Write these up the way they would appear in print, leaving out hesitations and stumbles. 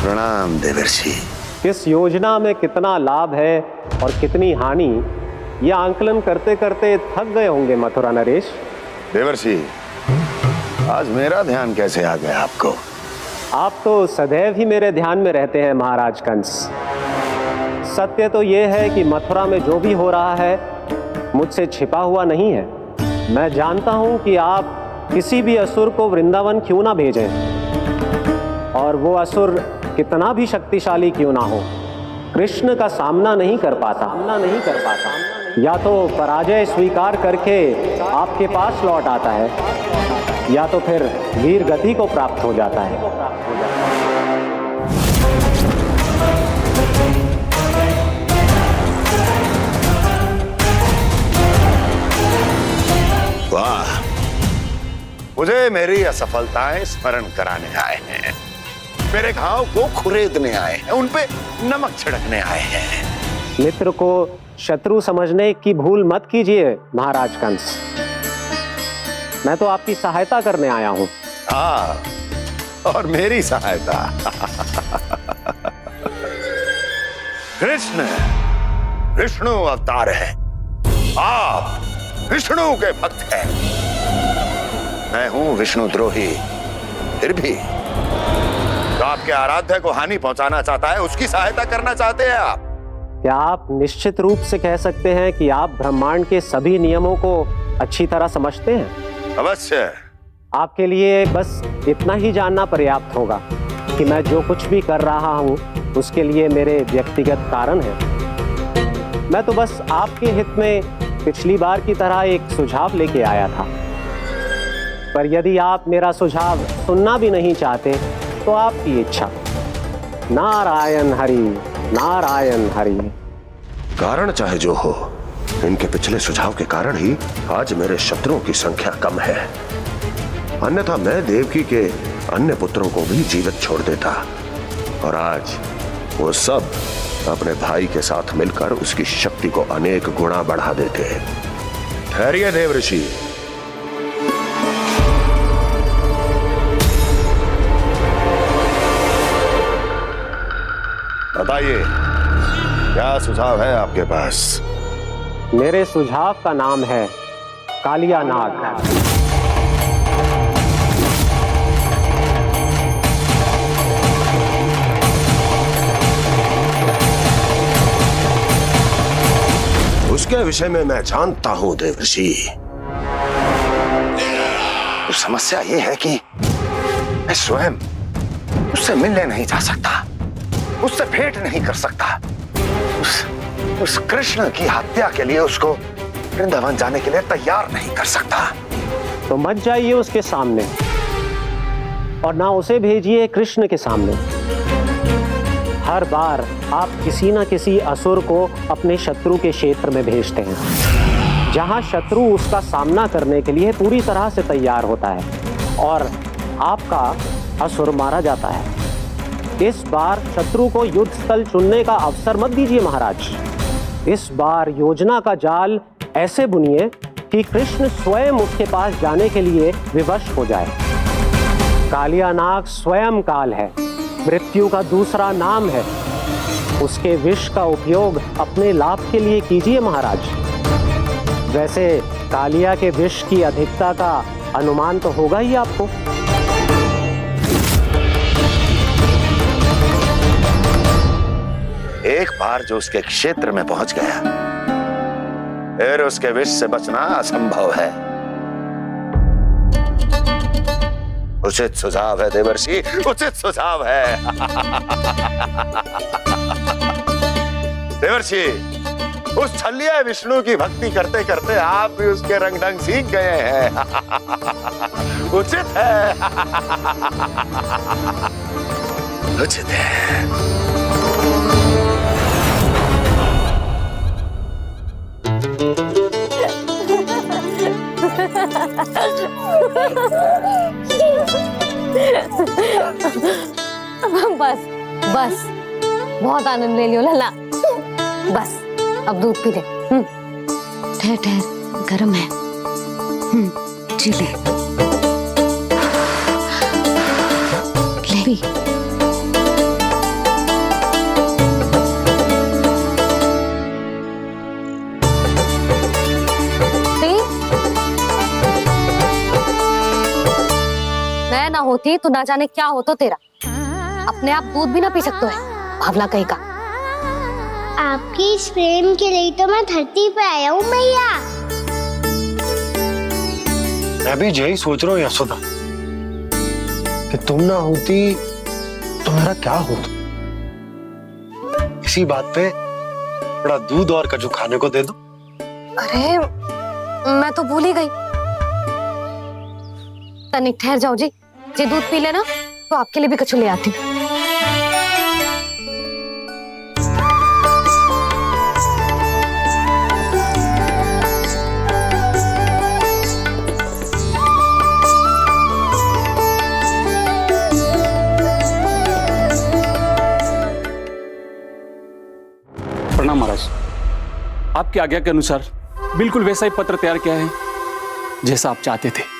प्रणाम देवर्षि। किस योजना में कितना लाभ है और कितनी हानि, यह आंकलन करते करते थक गए होंगे मथुरा नरेश। देवर्षि, आज मेरा ध्यान कैसे आ गया आपको? आप तो सदैव ही मेरे ध्यान में रहते हैं महाराज कंस। सत्य तो यह है कि मथुरा में जो भी हो रहा है मुझसे छिपा हुआ नहीं है। मैं जानता हूं कि आप किसी भी असुर को वृंदावन क्यों ना भेजें, और वो असुर कितना भी शक्तिशाली क्यों ना हो, कृष्ण का सामना नहीं कर पाता। या तो पराजय स्वीकार करके आपके पास लौट आता है, या तो फिर वीर गति को प्राप्त हो जाता है। वाह, मुझे मेरी असफलताएं स्मरण कराने आए हैं, मेरे घाव को खुरेदने आए हैं, उन पे नमक छिड़कने आए हैं। मित्र को शत्रु समझने की भूल मत कीजिए महाराज कंस। मैं तो आपकी सहायता करने आया हूं। हाँ, और मेरी सहायता। कृष्ण विष्णु अवतार है, आप विष्णु के भक्त हैं। मैं हूं विष्णु द्रोही, फिर भी तो आपके आराध्य को हानि पहुंचाना चाहता है, उसकी सहायता करना चाहते हैं आप। क्या आप निश्चित रूप से कह सकते हैं कि आप ब्रह्मांड के सभी नियमों को अच्छी तरह समझते हैं? अवश्य। आपके लिए बस इतना ही जानना पर्याप्त होगा कि मैं जो कुछ भी कर रहा हूं उसके लिए मेरे व्यक्तिगत कारण हैं। मैं तो बस आपके हित में पिछली बार की तरह एक सुझाव लेके आया था, पर यदि आप मेरा सुझाव सुनना भी नहीं चाहते तो आपकी इच्छा। नारायण हरि, नारायण हरि। कारण चाहे जो हो, इनके पिछले सुझाव के कारण ही आज मेरे शत्रुओं की संख्या कम है। अन्यथा मैं देवकी के अन्य पुत्रों को भी जीवित छोड़ देता, और आज वो सब अपने भाई के साथ मिलकर उसकी शक्ति को अनेक गुना बढ़ा देते। ठहरिए देवर्षि, बताइए क्या सुझाव है आपके पास? मेरे सुझाव का नाम है कालिया नाग। उसके विषय में मैं जानता हूं देवर्षि। तो समस्या ये है कि मैं स्वयं उससे मिलने नहीं जा सकता, उससे भेंट नहीं कर सकता। उस कृष्ण की हत्या के लिए उसको वृंदावन जाने के लिए तैयार नहीं कर सकता। तो मत जाइए उसके सामने, और ना उसे भेजिए कृष्ण के सामने। हर बार आप किसी ना किसी असुर को अपने शत्रु के क्षेत्र में भेजते हैं, जहां शत्रु उसका सामना करने के लिए पूरी तरह से तैयार होता है और आपका असुर मारा जाता है। इस बार शत्रु को युद्ध स्थल चुनने का अवसर मत दीजिए महाराज। इस बार योजना का जाल ऐसे बुनिए कि कृष्ण स्वयं उसके पास जाने के लिए विवश हो जाए। कालिया नाग स्वयं काल है, मृत्यु का दूसरा नाम है। उसके विष का उपयोग अपने लाभ के लिए कीजिए महाराज। वैसे कालिया के विष की अधिकता का अनुमान तो होगा ही आपको। एक बार जो उसके क्षेत्र में पहुंच गया, फिर उसके विष से बचना असंभव है। उचित सुझाव है देवर्षि, उचित सुझाव है। देवर्षि, उस छलिया विष्णु की भक्ति करते करते आप भी उसके रंग ढंग सीख गए हैं। उचित है, उचित है। बस बस, बहुत आनंद ले लियो लला। बस अब दूध पी ले। ठहर ठहर, गर्म है। जी ले पी। होती तो ना जाने क्या होता तेरा। अपने आप दूध भी ना पी सकते है, भावला कहीं का। आपकी इस प्रेम के लिए तो मैं धरती पे आया हूँ मैया। मैं भी यही सोच रहा हूँ यशोदा कि तुम ना होती तो मेरा क्या होता। इसी बात पे थोड़ा दूध और कजू खाने को दे दो। अरे मैं तो भूल ही गई। तनिक ठहर जाओ जी, दूध पी लेना तो आपके लिए भी कछु ले आती हूँ। प्रणाम महाराज। आपकी आज्ञा के अनुसार बिल्कुल वैसा ही पत्र तैयार किया है जैसा आप चाहते थे।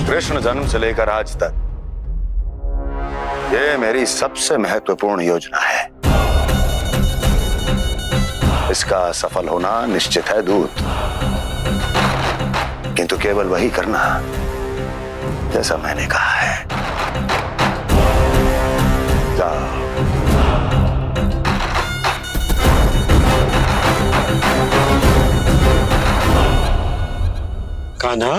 कृष्ण जन्म से लेकर आज तक ये मेरी सबसे महत्वपूर्ण योजना है। इसका सफल होना निश्चित है दूत, किंतु केवल वही करना जैसा मैंने कहा है। जाओ। कान्हा,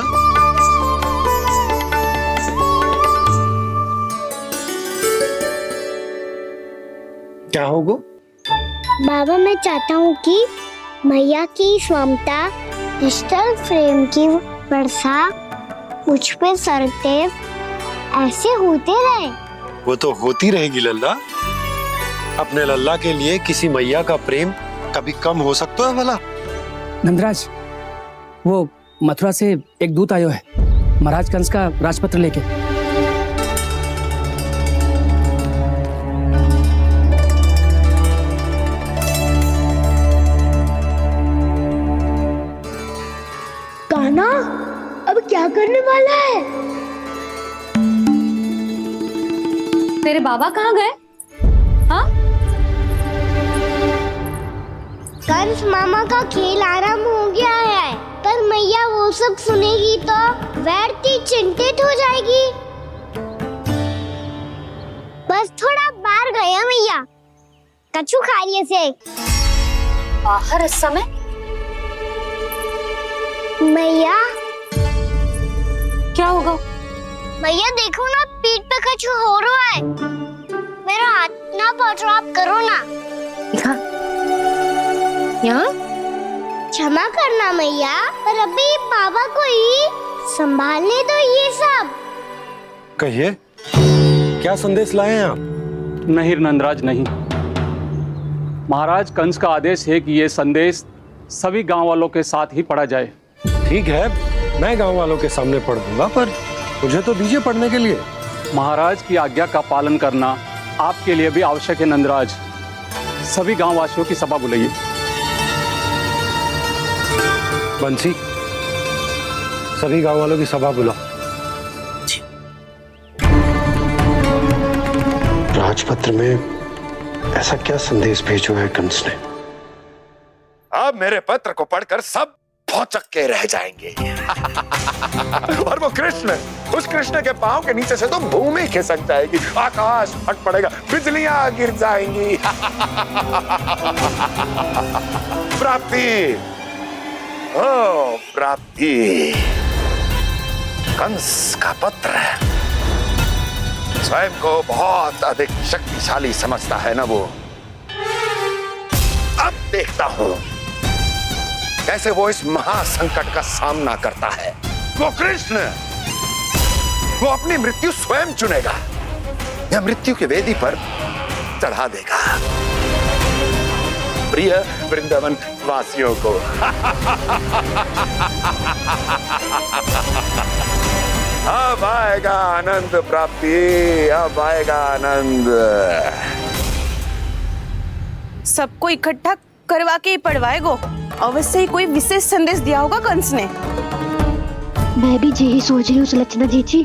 क्या होगा? बाबा मैं चाहता हूँ कि मैया की ममता क्रिस्टल फ्रेम की वर्षा मुझ पे सरते ऐसे होते रहे। वो तो होती रहेगी लल्ला। अपने लल्ला के लिए किसी मैया का प्रेम कभी कम हो सकता है भला? नंदराज, वो मथुरा से एक दूत आयो है महाराज कंस का राजपत्र लेके। कान्हा, अब क्या करने वाला है? तेरे बाबा कहाँ गए? हाँ? कंस मामा का खेल आराम हो गया है, पर मैया वो सब सुनेगी तो व्यर्थ चिंतित हो जाएगी। बस थोड़ा बाहर गया मैया, कछु खा लिये से। बाहर इस समय? मैया क्या होगा? मैया देखो ना, पीठ पे कछु हो रहा है। मेरा हाथ ना पकड़ो, आप करो ना। दिखा। यहाँ? क्षमा करना मैया, पर अभी बाबा को ही संभालने दो ये सब। कहिए, क्या संदेश लाए हैं आप? नहीं नंदराज, नहीं। महाराज कंस का आदेश है कि ये संदेश सभी गांव वालों के साथ ही पढ़ा जाए। ठीक है, मैं गांव वालों के सामने पढ़ दूंगा, पर मुझे तो दीजिए पढ़ने के लिए। महाराज की आज्ञा का पालन करना आपके लिए भी आवश्यक है नंदराज। सभी गांव वासियों की सभा बुलाइए। बंसी, सभी गांव वालों की सभा बुलाओ। राजपत्र में ऐसा क्या संदेश भेजो है कंस ने? अब मेरे पत्र को पढ़कर सब भौचक के रह जाएंगे। और वो कृष्ण, उस कृष्ण के पांव के नीचे से तो भूमि खिसक जाएगी, आकाश फट पड़ेगा, बिजलियां गिर जाएंगी। प्राप्ति, ओ प्राप्ति, कंस का पत्र। स्वयं को बहुत अधिक शक्तिशाली समझता है ना वो। अब देखता हूं कैसे वो इस महासंकट का सामना करता है। वो कृष्ण, वो अपनी मृत्यु स्वयं चुनेगा या मृत्यु की वेदी पर चढ़ा देगा। प्रिय वृंदावन वासियों को। अब आएगा आनंद प्राप्ति, अब आएगा आनंद। सबको इकट्ठा करवा के ही पढ़वाएगो। अवश्य ही कोई विशेष संदेश दिया होगा कंस ने। मैं भी यही सोच रही हूँ सुलक्षणा जी,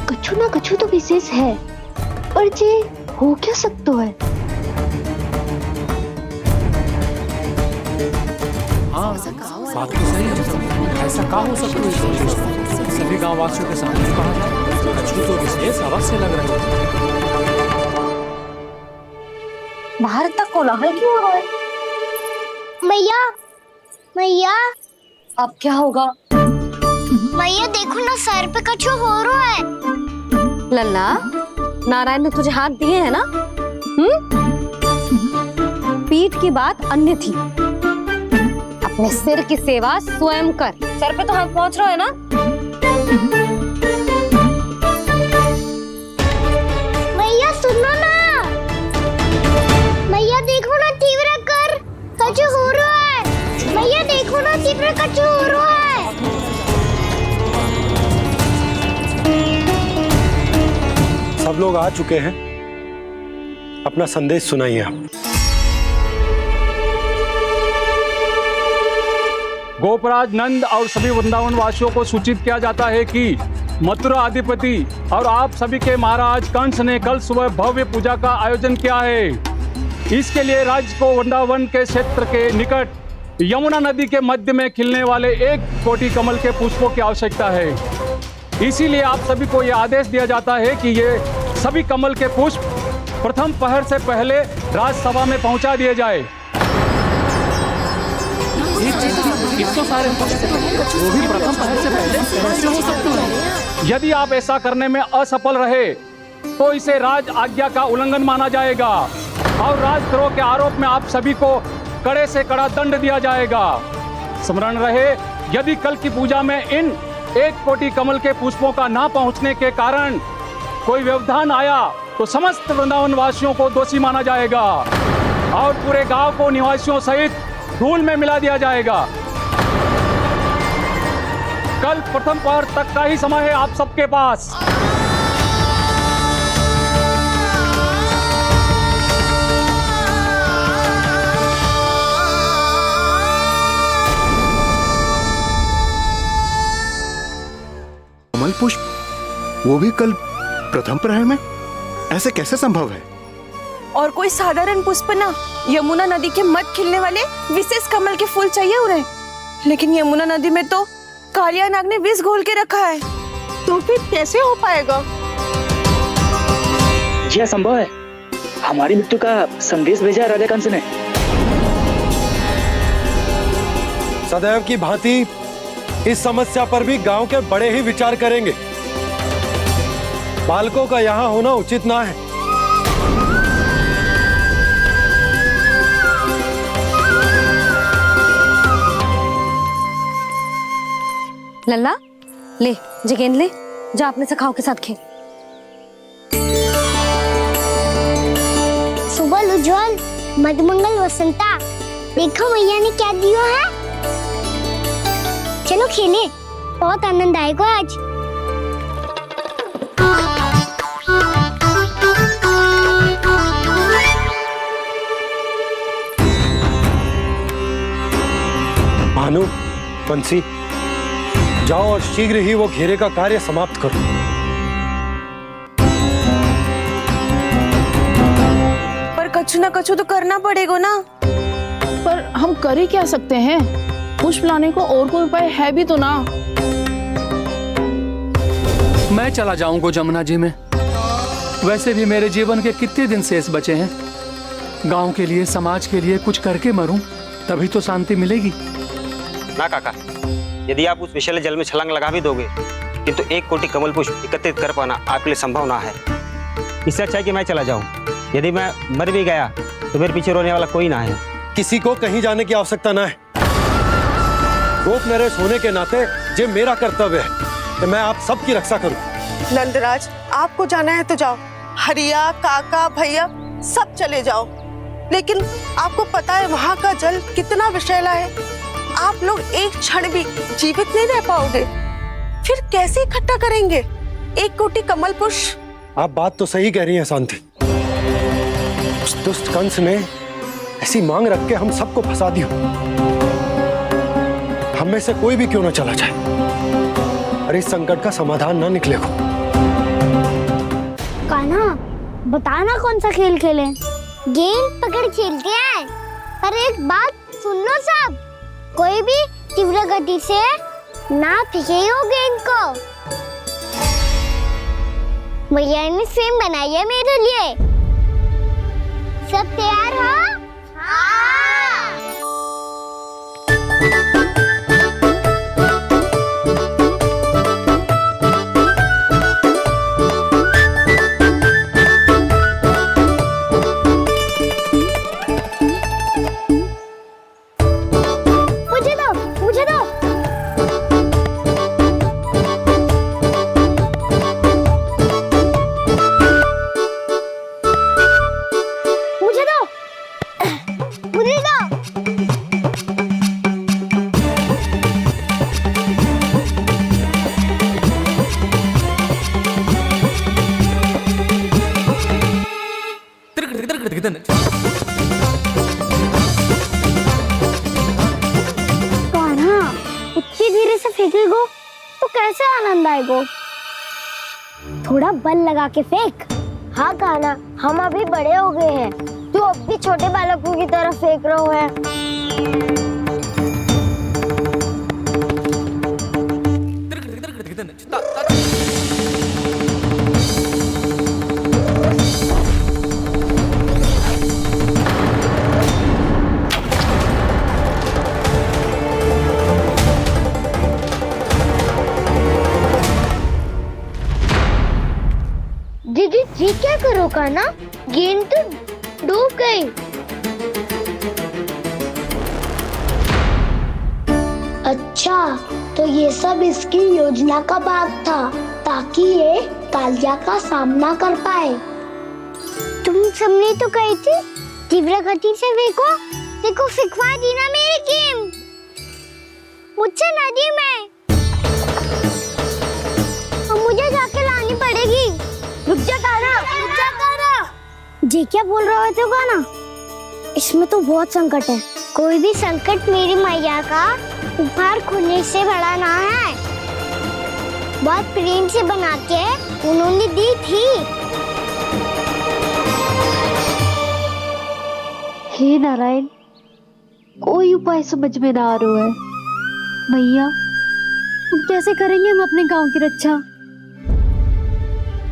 कछु ना कछु तो विशेष है, पर जे हो क्या सकता है? हाँ, बात तो सही है। ऐसा कहा हो सकता है सभी गांव वासियों के सामने कहा जाए, कछु तो विशेष अवश्य लग रहा है। बाहर तक कोलाहल क्यों हो रहा है? मैया, मैया, अब क्या होगा? मैया देखो ना, सर पे कछु हो रहा है। लल्ला, नारायण ने तुझे हाथ दिए हैं ना? पीठ की बात अन्य थी। अपने सिर की सेवा स्वयं कर। सर पे तो हाथ पहुंच रहा है ना? मैया सुनो ना, मैया देखो ना, तीव्र कर कछु हो रहा है। मैया देखो ना, तीव्र कछु हो रहा है। सब लोग आ चुके हैं, अपना संदेश सुनाइए आप। गोपराज नंद और सभी वृंदावन वासियों को सूचित किया जाता है कि मथुरा अधिपति और आप सभी के महाराज कंस ने कल सुबह भव्य पूजा का आयोजन किया है। इसके लिए राज्य को वृंदावन के क्षेत्र के निकट यमुना नदी के मध्य में खिलने वाले 1 कोटि कमल के पुष्पों की आवश्यकता है। इसीलिए आप सभी को यह आदेश दिया जाता है कि ये सभी कमल के पुष्प प्रथम पहर से पहले राजसभा में पहुंचा दिए जाए। वो भी प्रथम पहर से पहले कैसे हो सकता है? यदि आप ऐसा करने में असफल रहे तो इसे राज आज्ञा का उल्लंघन माना जाएगा और राजद्रोह के आरोप में आप सभी को कड़े से कड़ा दंड दिया जाएगा। स्मरण रहे, यदि कल की पूजा में इन 1 कोटि कमल के पुष्पों का ना पहुंचने के कारण कोई व्यवधान आया तो समस्त वृंदावन वासियों को दोषी माना जाएगा और पूरे गांव को निवासियों सहित धूल में मिला दिया जाएगा। कल प्रथम पहर तक का ही समय है आप सबके पास। कमल पुष्प, वो भी कल प्रथम प्रहर में? ऐसे कैसे संभव है? और कोई साधारण पुष्प ना, यमुना नदी के मध्य खिलने वाले विशेष कमल के फूल चाहिए उन्हें। लेकिन यमुना नदी में तो कालिया नाग ने विष घोल के रखा है, तो फिर कैसे हो पाएगा? यह संभव है। हमारी मृत्यु का संदेश भेजा राजा कंस ने। सदैव की भांति इस समस्या पर भी गांव के बड़े ही विचार करेंगे। बालकों का यहाँ होना उचित ना है। लल्ला, ले जगेंद ले, जा अपने सखाओं के साथ खेल। सुबह उज्जवल, मधुमंगल वसंता, देखो मैया ने क्या दिया है। चलो खेले, बहुत आनंद आएगा आज। भानु, बंसी, जाओ और शीघ्र ही वो घेरे का कार्य समाप्त करो। पर कछु ना कछु तो करना पड़ेगा ना। पर हम कर ही क्या सकते हैं? पुष्प लाने को और कोई उपाय है भी तो ना। मैं चला जाऊंगा जमुना जी में। वैसे भी मेरे जीवन के कितने दिन शेष बचे हैं। गांव के लिए, समाज के लिए कुछ करके मरूं, तभी तो शांति मिलेगी। ना काका, यदि आप उस विषैले जल में छलांग लगा भी दोगे, किंतु 1 कोटि कमल पुष्प एकत्रित कर पाना आपके लिए संभव ना है। इससे अच्छा है कि मैं चला जाऊं। यदि मैं मर भी गया तो मेरे पीछे रोने वाला कोई ना है। किसी को कहीं जाने की आवश्यकता ना है। गोप नरेश होने के नाते ये मेरा कर्तव्य है कि मैं आप सबकी रक्षा करूं। नंदराज, आपको जाना है तो जाओ। हरिया, काका, भैया सब चले जाओ। लेकिन आपको पता है वहाँ का जल कितना विषैला है। आप लोग एक क्षण भी जीवित नहीं रह पाओगे। फिर कैसे इकट्ठा करेंगे 1 कोटि कमल पुष्प? आप बात तो सही कह रही हैं शांति। उस दुष्ट कंस ने ऐसी मांग रख के हम सबको फंसा दिया। हम में से कोई भी क्यों ना चला जाए और इस संकट का समाधान ना निकले को। कान्हा, बताना कौन सा खेल खेलें? गेंद पकड़ खेलते हैं। पर एक बात सुन लो सब, कोई भी तीव्र गति से ना फेंकेगा गेंद को। भैया ने फ्रेम बनाई है मेरे लिए। सब तैयार हो? हाँ। मुझे दो, मुझे दो। मुझे दो, मुझे दो। कान्हा, इतनी धीरे से फेंकेगो तो कैसे आनंद आएगो? थोड़ा बल लगा के फेंक। हाँ कान्हा, हम अभी बड़े हो गए हैं, तू अब भी छोटे बालकों की तरह फेंक रहे है। दीदी जी क्या करो कान्हा, गेंद तो डूब गई। अच्छा, तो ये सब इसकी योजना का भाग था ताकि ये कालिया का सामना कर पाए। तुम सबने तो कही थी तीव्र गति से फेंको, देखो फिकवा दी ना मेरी गेम। मुझसे नदी में अब मुझे जाके लानी पड़ेगी। रुक जा कान्हा, रुक जा कान्हा। जी क्या बोल रहे थे कान्हा? इसमें तो बहुत संकट है। कोई भी संकट मेरी मैया का उपहार खोने से बड़ा ना है। बहुत प्रेम से बना के उन्होंने दी थी। हे नारायण, कोई उपाय समझ में ना आ रहा है। मैया, हम कैसे करेंगे हम अपने गांव की रक्षा?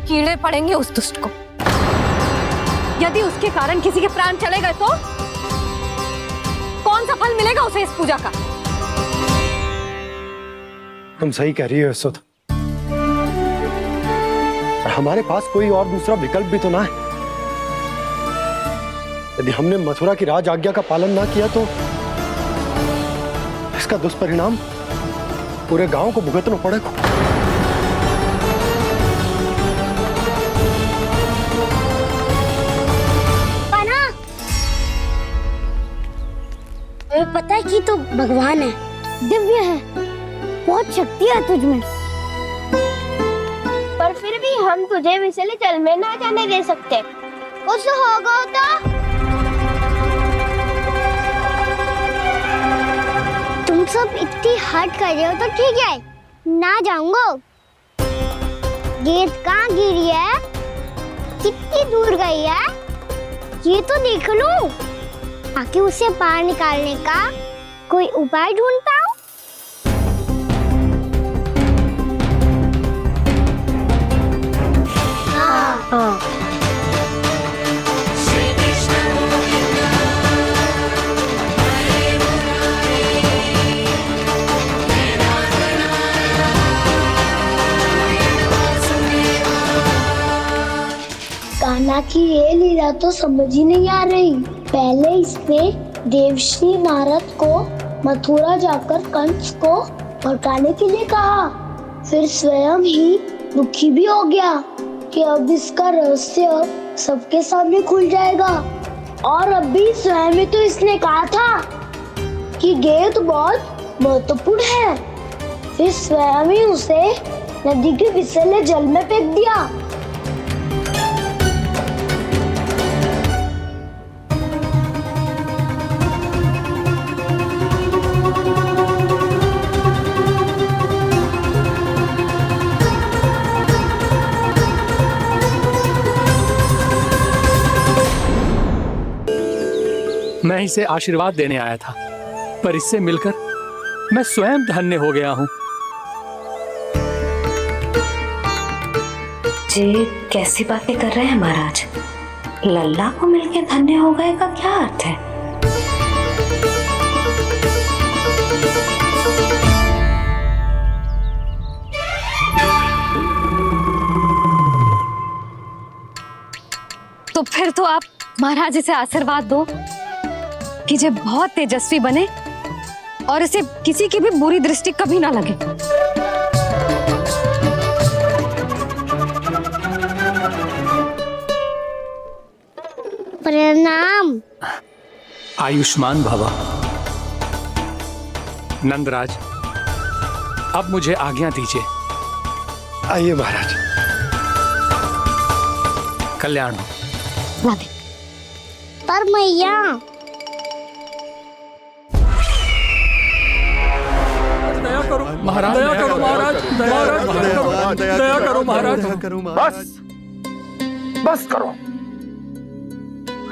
कीड़े पड़ेंगे उस दुष्ट को। यदि उसके कारण किसी के प्राण चले गए तो कौन सा फल मिलेगा उसे इस पूजा का? तुम सही कह रही हो सुध। हमारे पास कोई और दूसरा विकल्प भी तो ना है। यदि हमने मथुरा की राज आज्ञा का पालन ना किया तो इसका दुष्परिणाम पूरे गांव को भुगतना पड़ेगा। पता है कि तो भगवान है, दिव्य है, बहुत शक्ति है तुझ में। पर फिर भी हम तुझे विषैले जल में ना जाने दे सकते। कुछ होगा तो तुम सब इतनी हट कर रहे हो तो ठीक है, ना जाऊंगा। गेंद कहाँ गिरी है, कितनी दूर गई है, ये तो देख लूं, ताकि उसे बाहर निकालने का कोई उपाय ढूंढ पाऊं। हाँ। कान्हा की ये लीला तो समझ ही नहीं आ रही। पहले इसने देवश्री नारद को मथुरा जाकर कंस को भड़काने के लिए कहा, फिर स्वयं ही दुखी भी हो गया कि अब इसका रहस्य सबके सामने खुल जाएगा। और अभी स्वयं ही तो इसने कहा था कि गेंद बहुत महत्वपूर्ण है। फिर स्वयं ही उसे नदी के विसले जल में फेंक दिया। मैं इसे आशीर्वाद देने आया था, पर इससे मिलकर मैं स्वयं धन्य हो गया हूँ। जी कैसी बातें कर रहे हैं महाराज? लल्ला को मिलके धन्य हो गए का क्या अर्थ है? तो फिर तो आप महाराज इसे आशीर्वाद दो कि ये बहुत तेजस्वी बने और इसे किसी की भी बुरी दृष्टि कभी ना लगे। प्रणाम। आयुष्मान भवा। नंदराज, अब मुझे आज्ञा दीजिए। आइए महाराज। कल्याण हो। राधे। पर मैया दया करो महाराज, दया करो महाराज, दया करो महाराज। बस करो।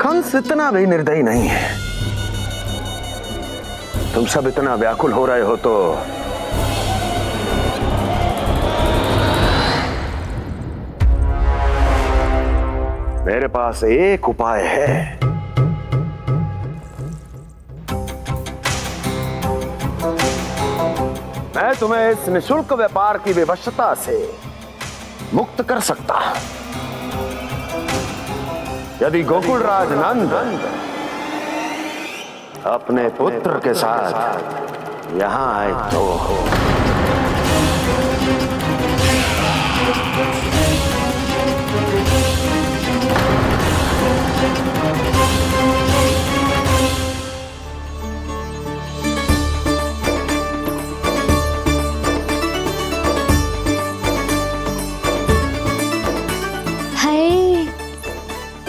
कंस इतना भी निर्दयी नहीं है। तुम सब इतना व्याकुल हो रहे हो तो मेरे पास एक उपाय है। मैं तुम्हें इस निशुल्क व्यापार की विवशता से मुक्त कर सकता हूं। यदि गोकुलराज नंद अपने पुत्र के साथ यहां आए तो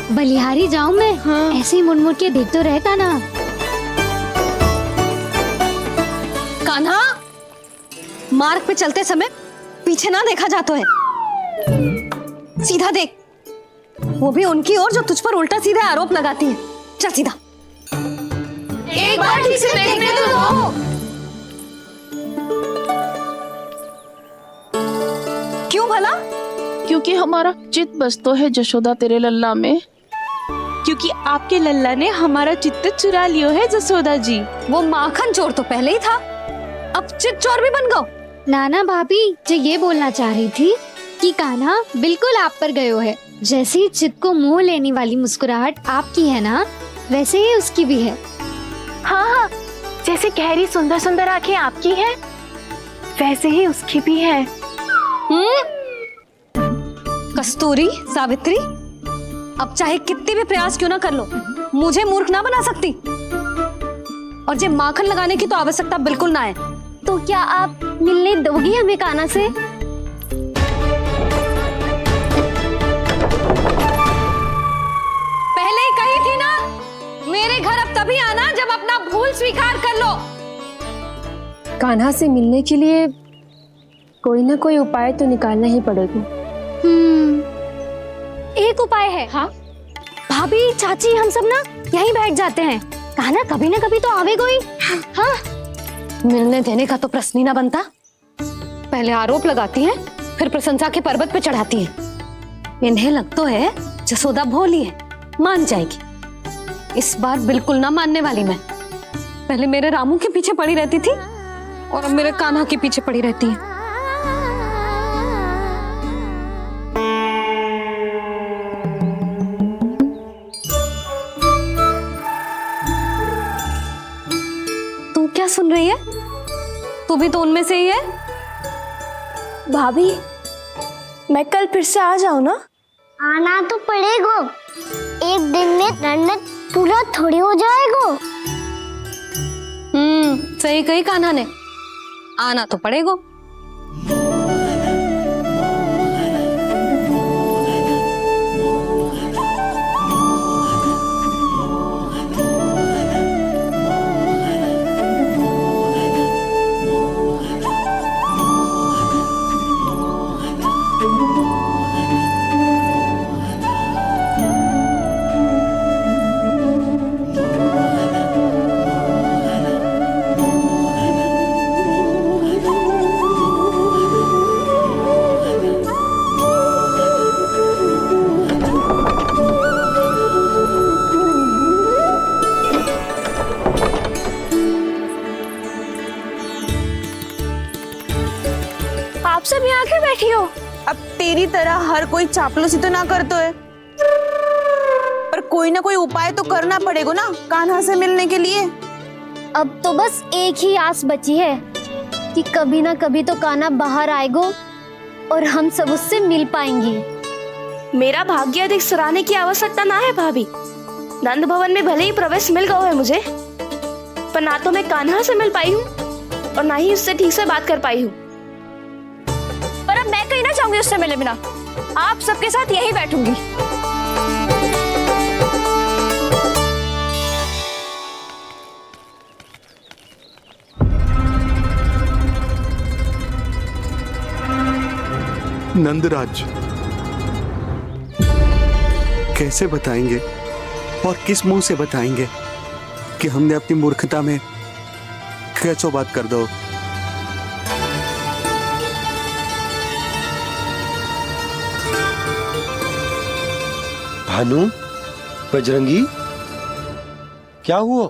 बलिहारी जाऊं मैं? हाँ। ऐसे ही मुड़ मुड़ के देख तो रहता ना। कान्हा, मार्ग पे चलते समय पीछे ना देखा जाता है। सीधा देख, वो भी उनकी ओर जो तुझ पर उल्टा सीधे आरोप लगाती है। चल सीधा। एक बार ठीक से देखने तो दो। क्यों भला? क्योंकि हमारा चित्त बसतो है जशोदा तेरे लल्ला में। क्योंकि आपके लल्ला ने हमारा चित्त चुरा लियो है जसोदा जी। वो माखन चोर तो पहले ही था, अब चित्त चोर भी बन गो। नाना भाभी जो ये बोलना चाह रही थी कि कान्हा बिल्कुल आप पर गयो है। जैसे ही चित्त को मोह लेने वाली मुस्कुराहट आपकी है ना, वैसे ही उसकी भी है। हाँ हाँ, जैसे गहरी सुंदर सुंदर आंखें आपकी हैं, वैसे ही उसकी भी है। कस्तूरी, सावित्री, अब चाहे कितने भी प्रयास क्यों ना कर लो, मुझे मूर्ख ना बना सकती। और जे माखन लगाने की तो आवश्यकता बिल्कुल ना है। तो क्या आप मिलने दोगी हमें कान्हा से? पहले ही कही थी ना, मेरे घर अब तभी आना जब अपना भूल स्वीकार कर लो। कान्हा से मिलने के लिए कोई ना कोई उपाय तो निकालना ही पड़ेगा। एक उपाय है। हाँ भाभी, चाची, हम सब ना यहीं बैठ जाते हैं। कान्हा कभी ना कभी तो आवेगा ही। हाँ, मिलने देने का तो प्रश्न ही ना बनता। पहले आरोप लगाती हैं, फिर प्रशंसा के पर्वत पे चढ़ाती हैं। इन्हें लग तो है जसोदा भोली है, मान जाएगी। इस बार बिल्कुल ना मानने वाली मैं। पहले मेरे रामू के पीछे पड़ी रहती थी और अब मेरे कान्हा के पीछे पड़ी रहती है। क्या सुन रही है? तू भी तो उनमें से ही है। भाभी, मैं कल फिर से आ जाऊं ना? आना तो पड़ेगा। एक दिन में नन्नत पूरा थोड़ी हो जाएगा। सही कही कान्हा ने, आना तो पड़ेगा। आप सब यहाँ आके बैठी हो। अब तेरी तरह हर कोई चापलूसी तो ना करतो है, पर कोई ना कोई उपाय तो करना पड़ेगा ना कान्हा से मिलने के लिए। अब तो बस एक ही आस बची है कि कभी ना कभी तो कान्हा बाहर आएगा और हम सब उससे मिल पाएंगे। मेरा भाग्य अधिक सराहने की आवश्यकता ना है भाभी। नंद भवन में भले ही प्रवेश मिल गया है मुझे, पर ना तो मैं कान्हा से मिल पाई हूँ और ना ही उससे ठीक से बात कर पाई हूँ। पर अब मैं कहीं ना जाऊंगी उससे मिले बिना, आप सबके साथ यही बैठूंगी। नंदराज, कैसे बताएंगे और किस मुंह से बताएंगे कि हमने अपनी मूर्खता में कैसो बात कर दो। भानु, बजरंगी, क्या हुआ?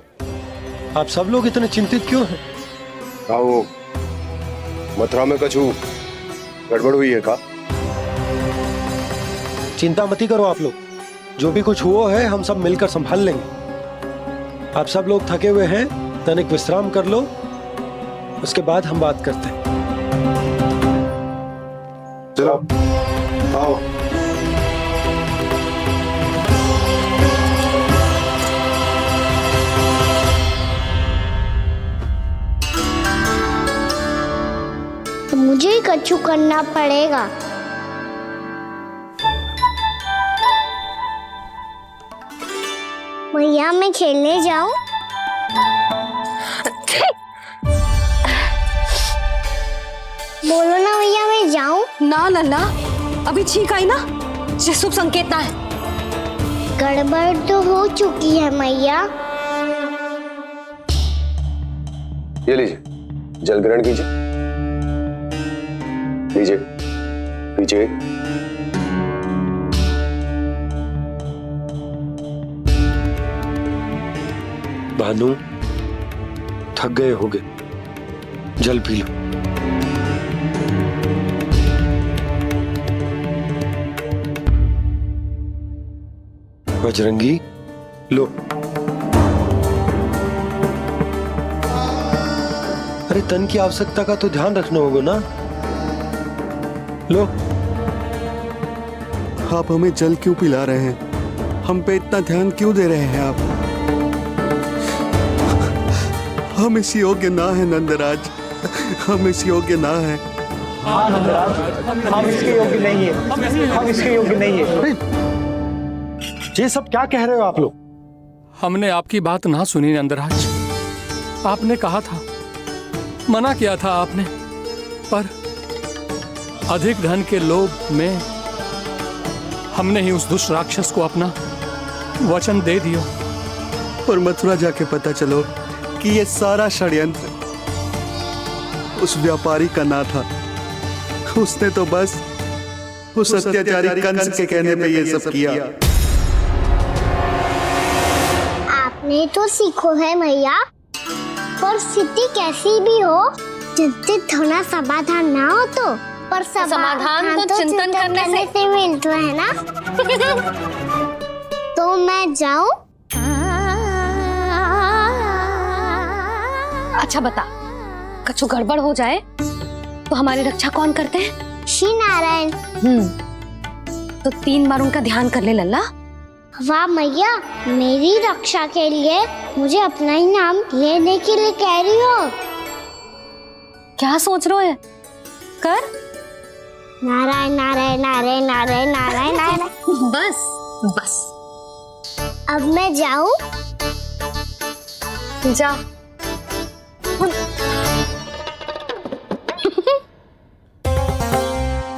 आप सब लोग इतने चिंतित क्यों हैं? आओ, मथुरा में कछु गड़बड़ हुई है का? चिंता मती करो आप लोग, जो भी कुछ हुआ है हम सब मिलकर संभाल लेंगे। आप सब लोग थके हुए हैं, तनिक विश्राम कर लो, उसके बाद हम बात करते हैं। चलो, आओ। तो मुझे ही कछु करना पड़ेगा। भैया मैं खेलने जाऊं? बोलो ना भैया मैं जाऊं? ना लल्ला, अभी छींक आई ना, ये शुभ संकेत ना है। गड़बड़ तो हो चुकी है मैया। ये लीजिए, जल ग्रहण कीजिए। लीजिए, पीछे। भानु, थक गए होगे, जल पी लो। बजरंगी, लो। अरे तन की आवश्यकता का तो ध्यान रखना होगा ना, लो। आप हमें जल क्यों पिला रहे हैं? हम पे इतना ध्यान क्यों दे रहे हैं आप? हम इस योग्य ना है नंदराज, हम इस योग्य ना है। हाँ नंदराज, हम इसके योग्य नहीं है, हम इसके योग्य नहीं है। ये सब क्या कह रहे हो आप लोग? हमने आपकी बात ना सुनी नंदराज। आपने कहा था, मना किया था आपने, पर अधिक धन के लोभ में हमने ही उस दुष्ट राक्षस को अपना वचन दे दिया। पर मथुरा जाके पता चलो कि ये सारा षड्यंत्र उस व्यापारी का ना था। उसने तो बस उस अत्याचारी कंस के कहने पे ये सब किया। आपने तो सीखो है भैया, पर स्थिति कैसी भी हो, चिंतित होना समाधान ना हो तो, पर समाधान तो चिंतन करने से मिलता है ना। तो मैं जाऊं? अच्छा बता, कछु गड़बड़ हो जाए तो हमारी रक्षा कौन करते हैं? श्री नारायण। तो 3 बार उनका ध्यान कर ले लल्ला। वाह मैया, मेरी रक्षा के लिए मुझे अपना ही नाम लेने के लिए कह रही हो? क्या सोच रहे हो? कर। नारायण नारायण नारायण नारायण नारायण नारायण। बस बस। अब मैं जाऊं? जा।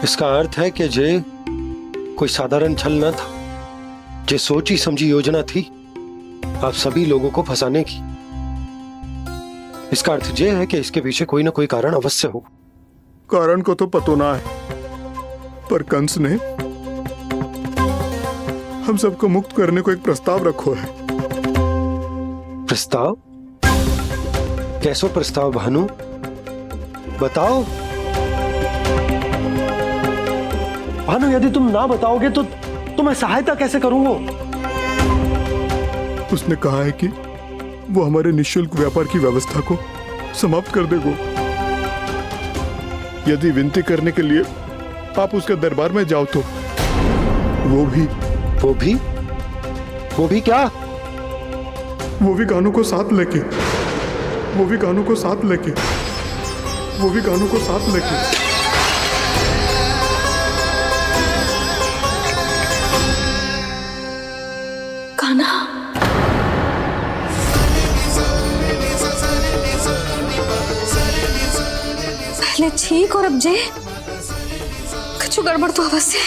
इसका अर्थ है कि जे कोई साधारण छल न था, जे सोची समझी योजना थी आप सभी लोगों को फंसाने की। इसका अर्थ ये है कि इसके पीछे कोई ना कोई कारण अवश्य हो। कारण को तो पतो ना है, पर कंस ने हम सबको मुक्त करने को एक प्रस्ताव रखो है। प्रस्ताव? कैसो प्रस्ताव भानु, बताओ। भानु, यदि तुम ना बताओगे तो मैं सहायता कैसे करूंगा? उसने कहा है कि वो हमारे निःशुल्क व्यापार की व्यवस्था को समाप्त कर देगा यदि विनती करने के लिए आप उसके दरबार में जाओ तो। वो भी क्या? वो भी कानों को साथ लेके कान्हा, पहले ठीक और अब जे कुछ गड़बड़ तो अवश्य।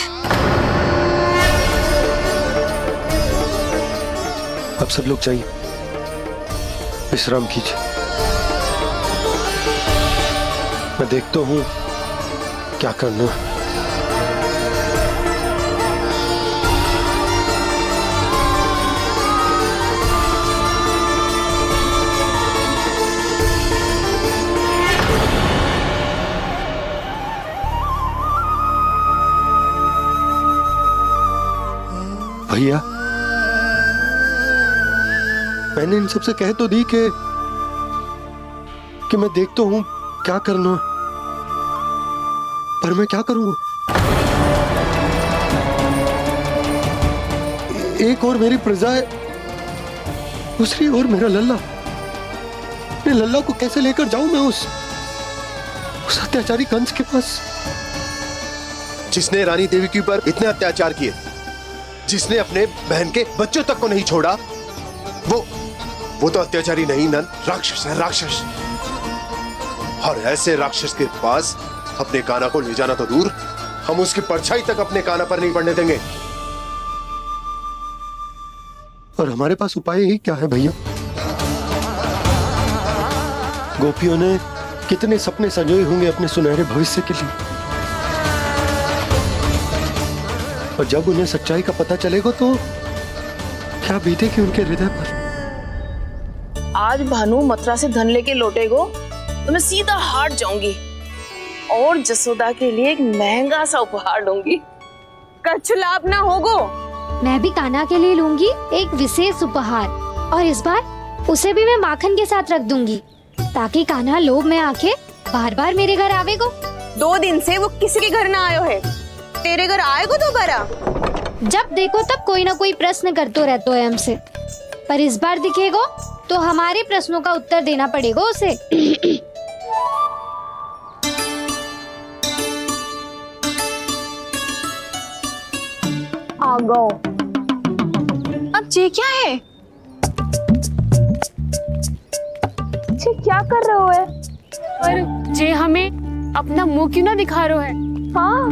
अब सब लोग जाइए, विश्राम कीजिए। मैं देखता हूं क्या करना है। भैया, मैंने इन सबसे कह तो दी कि मैं देखता हूं क्या करना, पर मैं क्या करूंगा? एक और मेरी प्रजा है, दूसरी ओर मेरा लल्ला। मैं लल्ला को कैसे लेकर जाऊं मैं उस अत्याचारी कंस के पास? जिसने रानी देवी के ऊपर इतने अत्याचार किए, जिसने अपने बहन के बच्चों तक को नहीं छोड़ा, वो तो अत्याचारी नहीं नन, राक्षस है, राक्षस। और ऐसे राक्षस के पास अपने कान्हा को ले जाना तो दूर, हम उसकी परछाई तक अपने कान्हा पर नहीं पड़ने देंगे। और हमारे पास उपाय ही क्या है भैया? गोपियों ने कितने सपने संजोए होंगे अपने सुनहरे भविष्य के लिए, और जब उन्हें सच्चाई का पता चलेगा तो क्या बीतेगी उनके हृदय पर? आज भानु मथुरा से धन लेके लौटेगो तो मैं सीधा हाट जाऊंगी और जसोदा के लिए एक महंगा सा उपहार दूंगी। कछु लाभ ना होगो। मैं भी कान्हा के लिए लूंगी एक विशेष उपहार, और इस बार उसे भी मैं माखन के साथ रख दूंगी, ताकि कान्हा लोभ में आके बार बार मेरे घर आवेगो। 2 दिन से वो किसी के घर ना आयो है, तेरे घर आएगो दोबारा? जब देखो तब कोई ना कोई प्रश्न करते रहते है हमसे, पर इस बार दिखेगो तो हमारे प्रश्नों का उत्तर देना पड़ेगा उसे। आ गो। अब ये क्या है? ये क्या कर रहे हो है? पर जे हमें अपना मुंह क्यों ना दिखा रहे है? हाँ,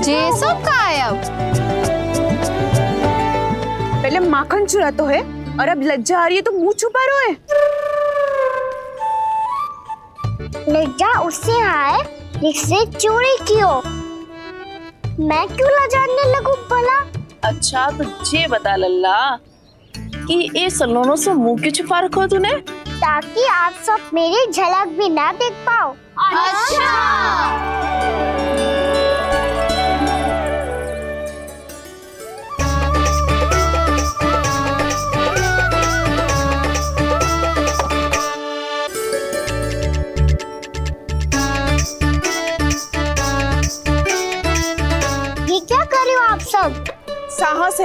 जे सब का है अब? पहले माखन चुरा तो है और अब लज्जा आ रही है तो मुंह छुपा रहे है। लज्जा उससे आए जिससे चोरी की हो। मैं क्यों लजाने लगूं भला? अच्छा तो ये बता लल्ला कि ये सलोनों से मुंह क्यों छुपा रखो तूने? ताकि आप सब मेरी झलक भी ना देख पाओ। अच्छा।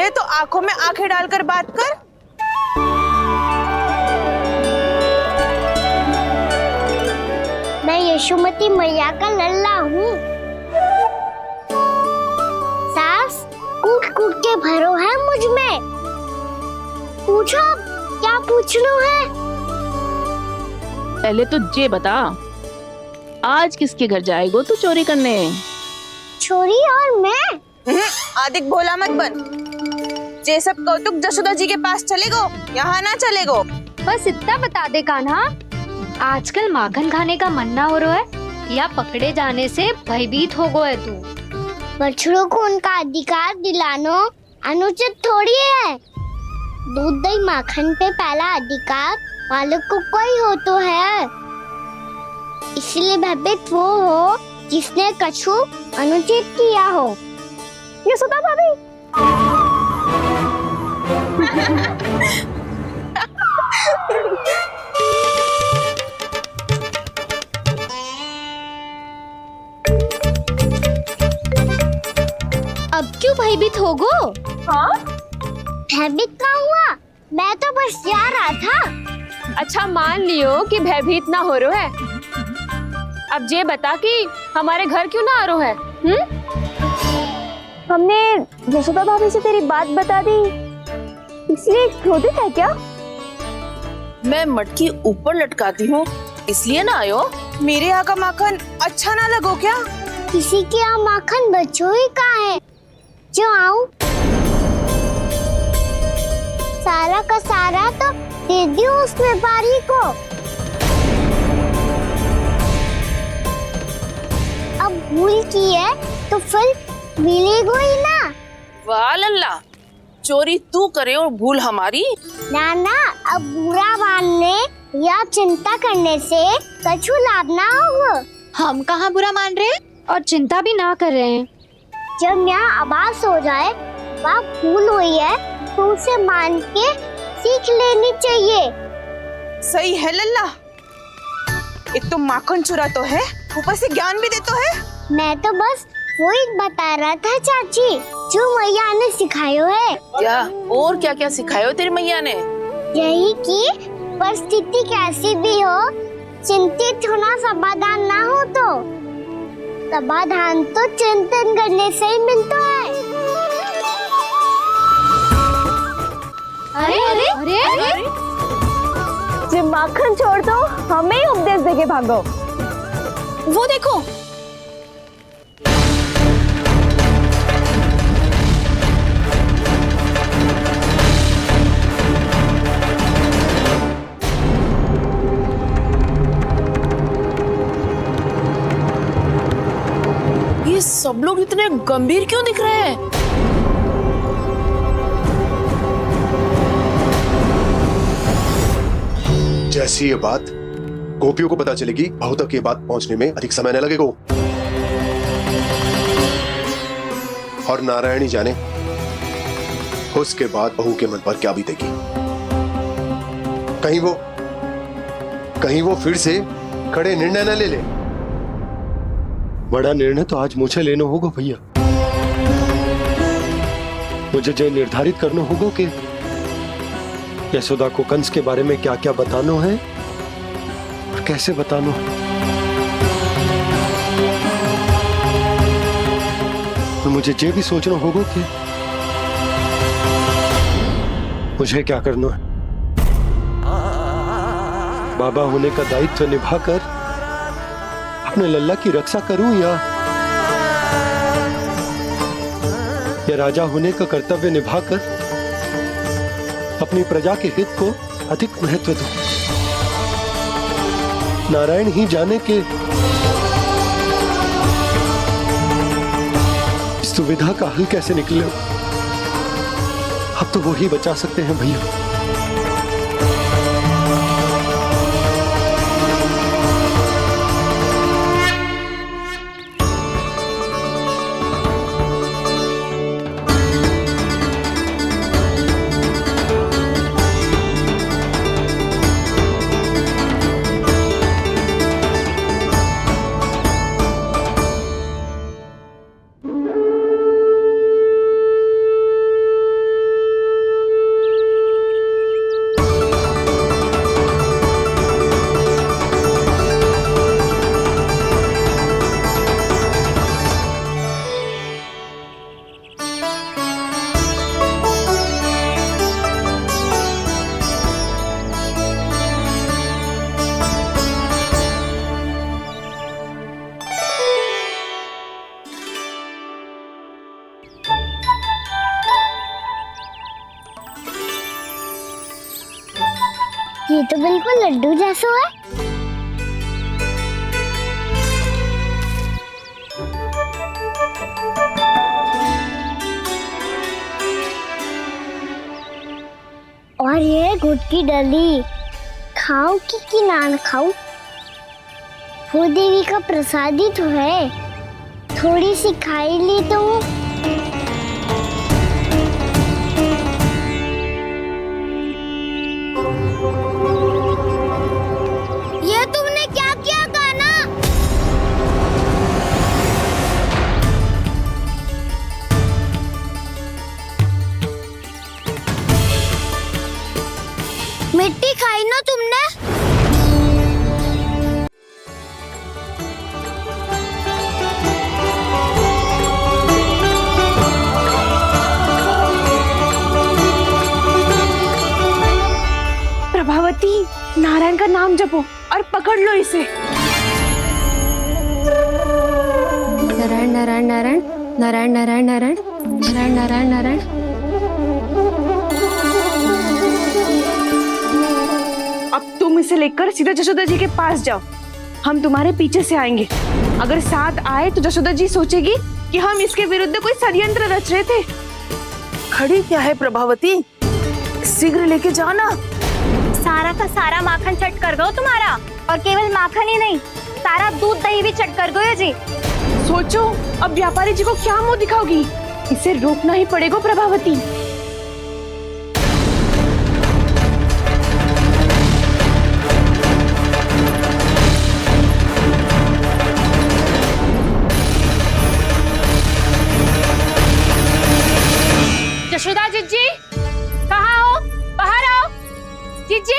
है तो आंखों में आंखें डालकर बात कर। मैं यशोमती मैया का लल्ला हूँ। सास कूट कूट के भरो है मुझ में। पूछो क्या पूछना है? पहले तो ये बता, आज किसके घर जाएगो तू चोरी करने? छोरी और मैं? अधिक भोला मत बन। ये सब कौतुक जसोदा जी के पास चलेगो, यहाँ ना चलेगो। बस इतना बता दे कान्हा, आजकल माखन खाने का मन ना हो रहा है या पकड़े जाने से भयभीत हो गो है तू? बछड़ों को उनका अधिकार दिलाना अनुचित थोड़ी है। दूध दही माखन पे पहला अधिकार मालिक को कोई हो तो है। इसलिए भयभीत वो हो जिसने कछु अनुचित किया हो। यशोदा भाभी अब क्यों भयभीत हो गो? हाँ? भयभीत क्या हुआ? मैं तो बस जा रहा था। अच्छा मान लियो कि भयभीत ना हो रो है। अब ये बता कि हमारे घर क्यों ना आ रो है? हमने यशोदा भाभी से तेरी बात बता दी, इसलिए क्रोधित है क्या? मैं मटकी ऊपर लटकाती हूँ इसलिए ना आयो? मेरे यहाँ का माखन अच्छा ना लगो क्या? किसी के यहाँ माखन बचो ही कहाँ है जो आऊं? सारा का सारा तो दे दियो उस व्यापारी को। अब भूल की है तो फिर मिलेगो ही ना। वाह लल्ला, चोरी तू करे और भूल हमारी। नाना, अब बुरा मानने या चिंता करने से कछु लाभ ना होगा। हम कहाँ बुरा मान रहे हैं और चिंता भी ना कर रहे हैं। जब यहाँ आवाज हो जाए वहाँ भूल हुई है तो उसे मान के सीख लेनी चाहिए। सही है लल्ला, एक तो माखन चुरा तो है, ऊपर से ज्ञान भी दे तो है। मैं तो बस वही बता रहा था चाची जो मैया ने सिखायो है। क्या और क्या क्या सिखायो तेरी मैया ने? यही कि परिस्थिति कैसी भी हो, चिंतित होना समाधान ना हो तो समाधान तो चिंतन करने से ही मिलता है। अरे अरे अरे, अरे? जब माखन छोड़ दो हमें ही उपदेश देके भागो। वो देखो, ये सब लोग इतने गंभीर क्यों दिख रहे हैं? जैसी ये बात गोपियों को पता चलेगी, बहू तक ये बात पहुंचने में अधिक समय न लगेगा। और नारायणी जाने उसके बाद बहू के मन पर क्या बीतेगी। कहीं वो फिर से खड़े निर्णय न ले ले। बड़ा निर्णय तो आज मुझे लेना होगा भैया। मुझे जो निर्धारित करना होगा कि यशोदा को कंस के बारे में क्या क्या बताना है और कैसे बताना है। और मुझे ये भी सोचना होगा कि मुझे क्या करना है। बाबा होने का दायित्व निभाकर अपने लल्ला की रक्षा करूं या राजा होने का कर्तव्य निभाकर अपनी प्रजा के हित को अधिक महत्व दूं। नारायण ही जाने के इस दुविधा का हल कैसे निकले। अब तो वो ही बचा सकते हैं भैया। ये तो बिल्कुल लड्डू जैसा है। और ये गुड़ की डली खाओ कि ना खाओ, वो देवी का प्रसाद ही तो है, थोड़ी सी खाई ली तो। ये तुमने क्या किया कान्हा? मिट्टी खाई ना तुमने? प्रभावती, नारायण का नाम जपो और पकड़ लो इसे। नारायण नारायण नारायण नारायण नारायण नारायण नारायण नारायण नारायण। अब तुम इसे लेकर सीधा जशोदा जी के पास जाओ, हम तुम्हारे पीछे से आएंगे। अगर साथ आए तो जशोदा जी सोचेगी कि हम इसके विरुद्ध कोई षड्यंत्र रच रहे थे। खड़ी क्या है प्रभावती, शीघ्र लेके जाओ ना। सारा का सारा माखन चट कर दो तुम्हारा, और केवल माखन ही नहीं, सारा दूध दही भी चट कर दो जी। सोचो अब व्यापारी जी को क्या मुंह दिखाओगी, इसे रोकना ही पड़ेगा प्रभावती। जशोदा जीजी, कहाँ हो? बाहर आओ जीजी।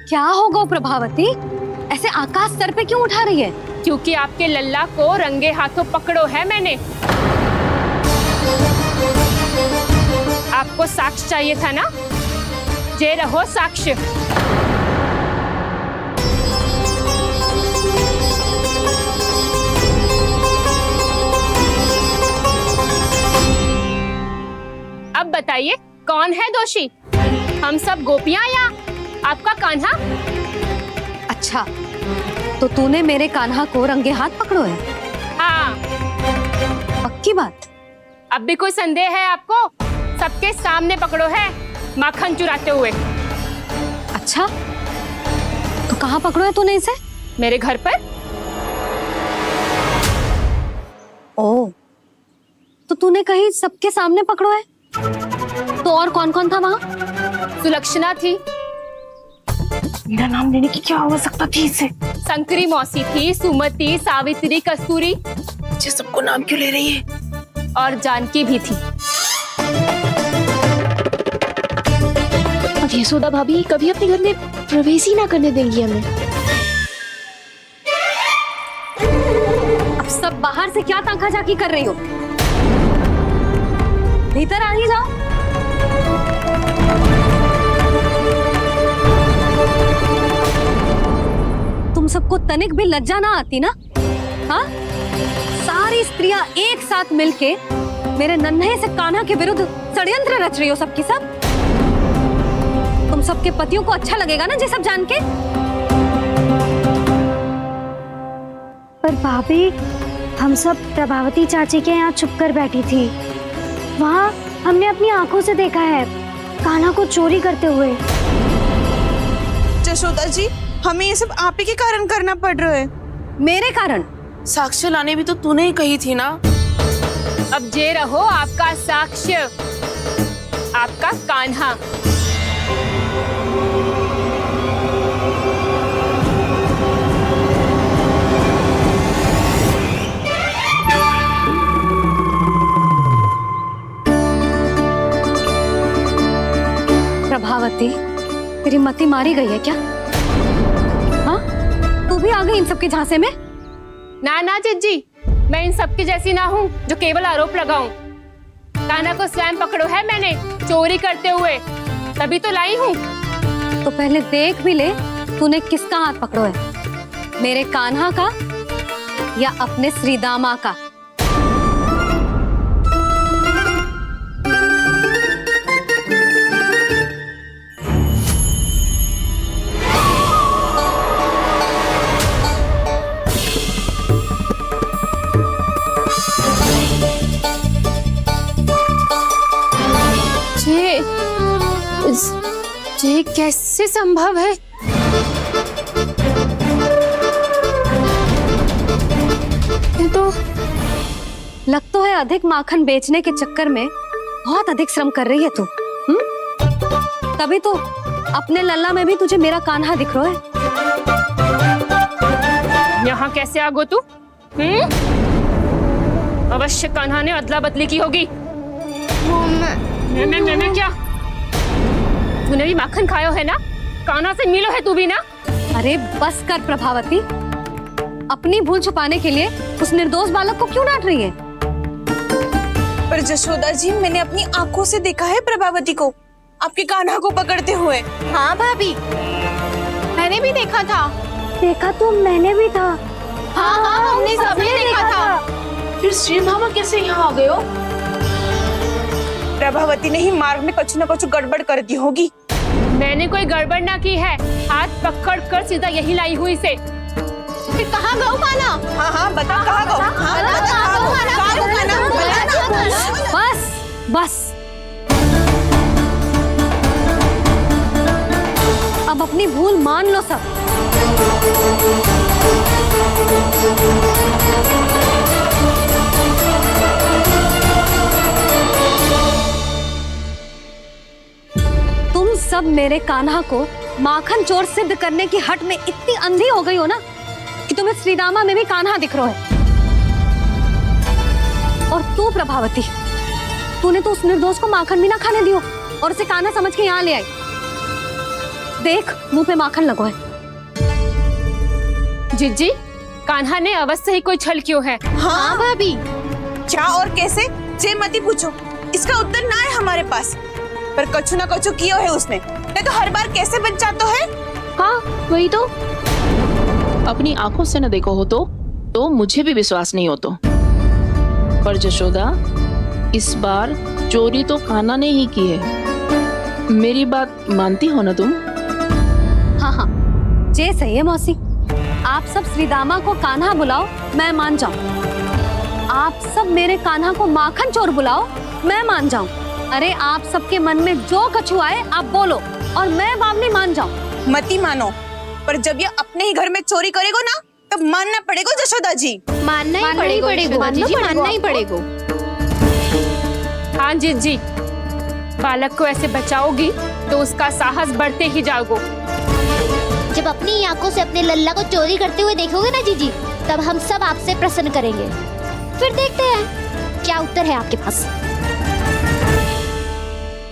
क्या होगा प्रभावती, ऐसे आकाश सर पे क्यों उठा रही है? क्योंकि आपके लल्ला को रंगे हाथों पकड़ो है मैंने। आपको साक्ष्य चाहिए था ना, जे रहो साक्ष्य। अब बताइए कौन है दोषी, हम सब गोपियां या आपका कान्हा? अच्छा, तो तूने मेरे कान्हा को रंगे हाथ पकड़ो है? हाँ। पक्की बात? अब भी कोई संदेह है आपको? सबके सामने पकड़ो है, माखन चुराते हुए। अच्छा, तो कहाँ पकड़ो है तूने इसे? मेरे घर पर। ओ, तो तूने कहीं सबके सामने पकड़ो है? तो और कौन कौन था वहाँ? सुलक्षणा थी। मेरा नाम लेने की क्या आवश्यकता थी इसे? संकरी मौसी थी, सुमति, सावित्री, कस्तूरी। ये सबको नाम क्यों ले रही है? और जानकी भी थी। अब यशोदा भाभी कभी अपने घर में प्रवेश ही ना करने देंगी हमें। अब सब बाहर से क्या ताका झाकी कर रही हो? भीतर आ ही जाओ। तुम सबको तनिक भी लज्जा ना आती ना? हाँ? सारी स्त्रियां एक साथ मिलके मेरे नन्हे से कान्हा के विरुद्ध षड्यंत्र रच रही हो सबकी सब। तुम सबके पतियों को अच्छा लगेगा ना ये सब जान के? पर भाभी, हम सब प्रभावती चाची के यहाँ छुप कर बैठी थी। वहाँ हमने अपनी आंखों से देखा है कान्हा को चोरी करते हुए। जशोदा जी, हमें ये सब आप ही के कारण करना पड़ रहा है। मेरे कारण? साक्ष्य लाने भी तो तूने ही कही थी ना। अब जे रहो आपका साक्ष्य, आपका कान्हा। प्रभावती, तेरी मति मारी गई है क्या? हाँ? तू भी आ गई इन सबके झांसे में? ना ना जिज्जी, मैं इन सबकी जैसी ना हूँ जो केवल आरोप लगाऊं। कान्हा को स्वयं पकड़ो है मैंने चोरी करते हुए, तभी तो लाई हूँ। तो पहले देख भी ले तूने किसका हाथ पकड़ो है, मेरे कान्हा का या अपने श्रीदामा का? ये कैसे संभव है? ये तो लग तो है अधिक माखन बेचने के चक्कर में बहुत अधिक श्रम कर रही है तू। तभी तो अपने लल्ला में भी तुझे मेरा कान्हा दिख रहा है। यहाँ कैसे आ गो तू? अवश्य कान्हा ने अदला बदली की होगी। मैं क्या? तूने भी माखन खायो है ना? कान्हा से मिलो है तू भी ना? अरे बस कर प्रभावती, अपनी भूल छुपाने के लिए उस निर्दोष बालक को क्यों डांट रही है? पर जशोदा जी, मैंने अपनी आंखों से देखा है प्रभावती को आपके कान्हा को पकड़ते हुए। हाँ भाभी, मैंने भी देखा था। देखा तो मैंने भी था। हाँ, हमने सबने देखा था। फिर श्रीधामा कैसे यहाँ आ गए हो? प्रभावती ने ही मार्ग में कुछ न कुछ गड़बड़ कर दी होगी। मैंने कोई गड़बड़ ना की है, हाथ पकड़ कर सीधा यही लाई हुई से। फिर कहाँ गौ कान्हा? हाँ, बता कहाँ गौ? बस बस, अब अपनी भूल मान लो सब। तुम सब मेरे कान्हा को माखन चोर सिद्ध करने की हट में इतनी अंधी हो गई हो ना कि तुम्हें श्रीदामा में भी कान्हा दिख रहा है। और तू प्रभावती, तूने तो उस निर्दोष को माखन भी ना खाने दियो और उसे कान्हा समझ के यहाँ ले आई। देख, मुंह पे माखन लगो है। जिज्जी, कान्हा ने अवश्य ही कोई छल क्यों है। हाँ भाभी, क्या और कैसे जे मती पूछो, इसका उत्तर ना है हमारे पास। पर कछु ना कछु किया है उसने, नहीं तो हर बार कैसे बच जाता है। हाँ वही तो, अपनी आंखों से न देखो हो तो मुझे भी विश्वास नहीं हो तो। पर जशोदा, इस बार चोरी तो कान्हा ने ही की है। मेरी बात मानती हो ना तुम? हाँ, जे सही है मौसी। आप सब श्रीदामा को कान्हा बुलाओ, मैं मान जाऊं। आप सब मेरे कान्हा को माखन चोर बुलाओ, मैं मान जाऊं। अरे आप सबके मन में जो कछु आए आप बोलो और मैं बावली मान जाऊं। मती मानो, पर जब ये अपने ही घर में चोरी करेगो ना तब मानना पड़ेगा जशोदा जी। मानना ही पड़ेगा, मानना ही पड़ेगा। हाँ जिज्जी, बालक को ऐसे बचाओगी तो उसका साहस बढ़ते ही जाओगे। जब अपनी आंखों से अपने लल्ला को चोरी करते हुए देखोगे ना जीजी, तब हम सब आपसे प्रसन्न करेंगे। फिर देखते हैं क्या उत्तर है आपके पास।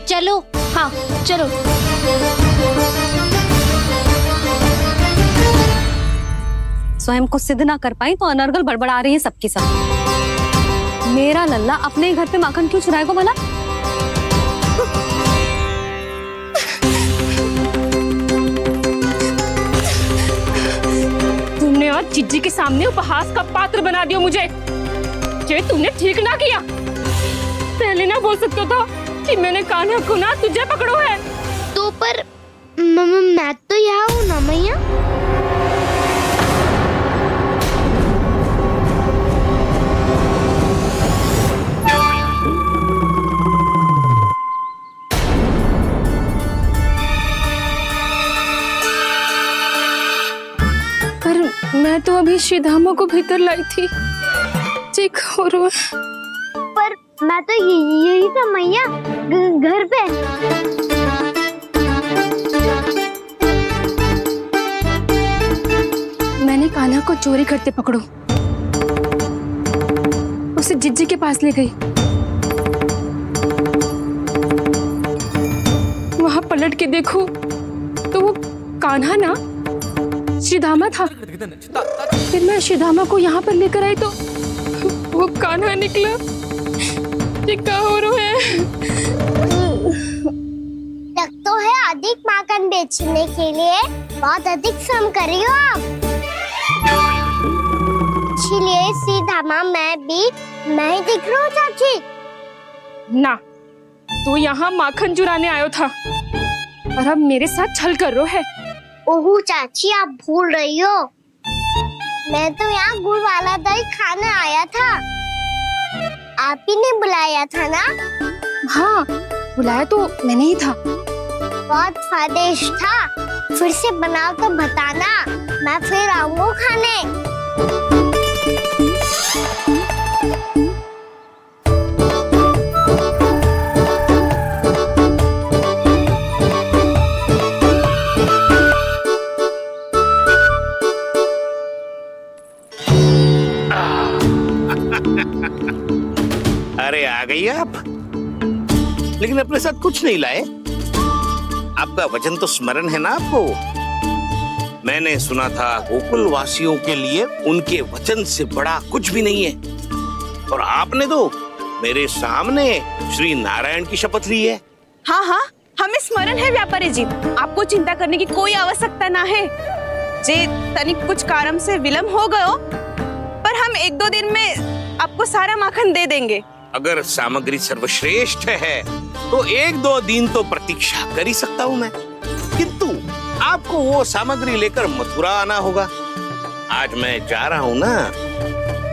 चलो। हाँ चलो। स्वयं को सिद्ध ना कर पाई तो अनर्गल बड़बड़ा रही है सबकी सब। मेरा लल्ला अपने घर पे माखन क्यों चुराएगा भला? तुमने आज जिज्जी के सामने उपहास का पात्र बना दिया मुझे। ये तुमने ठीक ना किया। पहले ना बोल सकता था कि मैंने कान्हा को ना तुझे पकड़ो है। तो पर मैं तो यहाँ हूँ ना मैया। पर मैं तो अभी श्रीधामा को भीतर लाई थी। चेक हो रहा है। पर मैं तो यही था मैया, घर पे। मैंने कान्हा को चोरी करते पकड़ो, उसे जिज्जी के पास ले गई। वहां पलट के देखो तो वो कान्हा ना श्रीधामा था। फिर मैं श्रीधामा को यहाँ पर लेकर आई तो वो कान्हा निकला। ये क्या हो रहा है? लग तो है अधिक माखन बेचने के लिए बहुत अधिक श्रम कर रही हो आप। इसलिए सीधा माँ मैं ही दिख रहा हूँ चाची। ना, तू यहाँ माखन चुराने आयो था और अब मेरे साथ छल कर रो है। ओह चाची, आप भूल रही हो, मैं तो यहाँ गुड़ वाला दही खाने आया था। आप ही ने बुलाया था ना? हाँ, बुलाया तो मैंने ही था। बहुत स्वादिष्ट था, फिर से बनाओ तो बताना, मैं फिर आऊंगा खाने। अरे आ गई आप, लेकिन अपने साथ कुछ नहीं लाए। आपका वचन तो स्मरण है ना आपको? मैंने सुना था गोकुल वासियों के लिए उनके वचन से बड़ा कुछ भी नहीं है, और आपने तो मेरे सामने श्री नारायण की शपथ ली है। हाँ हाँ, हमें स्मरण है व्यापारी जी, आपको चिंता करने की कोई आवश्यकता ना है। जे तनिक कुछ कारण से विलंब हो गयो, पर हम 1-2 दिन में आपको सारा माखन दे देंगे। अगर सामग्री सर्वश्रेष्ठ है तो 1-2 दिन तो प्रतीक्षा कर ही सकता हूँ मैं, किंतु आपको वो सामग्री लेकर मथुरा आना होगा। आज मैं जा रहा हूँ ना।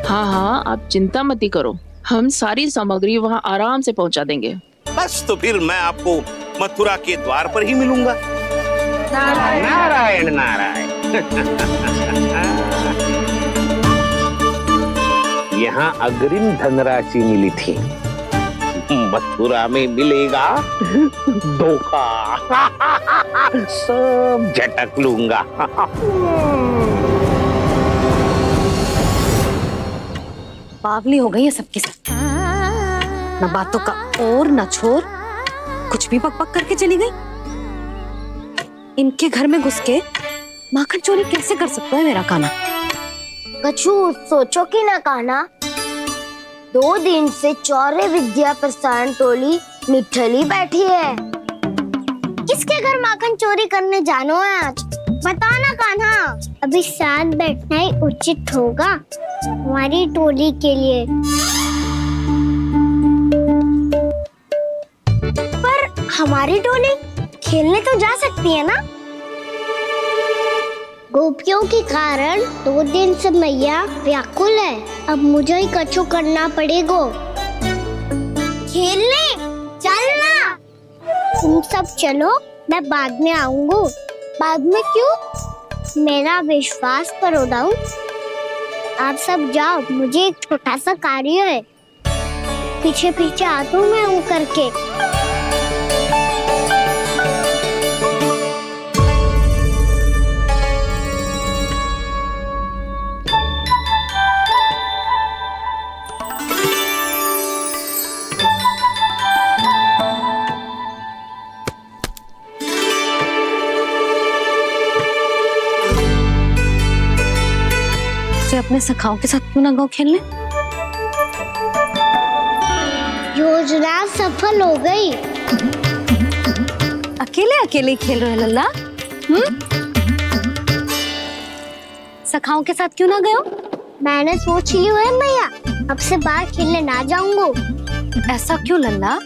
हाँ हाँ, आप चिंता मत ही करो, हम सारी सामग्री वहाँ आराम से पहुँचा देंगे। बस तो फिर मैं आपको मथुरा के द्वार पर ही मिलूंगा। नारायण नारायण। यहाँ अग्रिम धनराशि मिली थी, मथुरा में मिलेगा धोखा। सब झटक लूंगा। बावली हो गई है सबकी सब, न बातों का और न छोर, कुछ भी बक बक करके चली गई। इनके घर में घुस के माखन चोरी कैसे कर सकता है मेरा काना? कछु सोचो कि ना काना, 2 दिन से चौर्य विद्या प्रसारण टोली निठली बैठी है। किसके घर माखन चोरी करने जानो है आज? बताना कान्हा। अभी साथ बैठना ही उचित होगा हमारी टोली के लिए। पर हमारी टोली खेलने तो जा सकती है ना? गोपियों के कारण 2 दिन से मैया व्याकुल है, अब मुझे ही कछु करना पड़ेगा। खेलने चलना, तुम सब चलो, मैं बाद में आऊंगा। बाद में क्यों? मेरा विश्वास करो डाउन, आप सब जाओ, मुझे एक छोटा सा कार्य है। पीछे पीछे आता हूँ मैं करके। अपने सखाओं के साथ क्यों ना गाँव खेलने? योजना सफल हो गई। अकेले अकेले खेल रहे लल्ला? सखाओं के साथ क्यों ना गए? मैंने सोच लिया है मैया, अब से बाहर खेलने ना जाऊंगा। ऐसा क्यों लल्ला?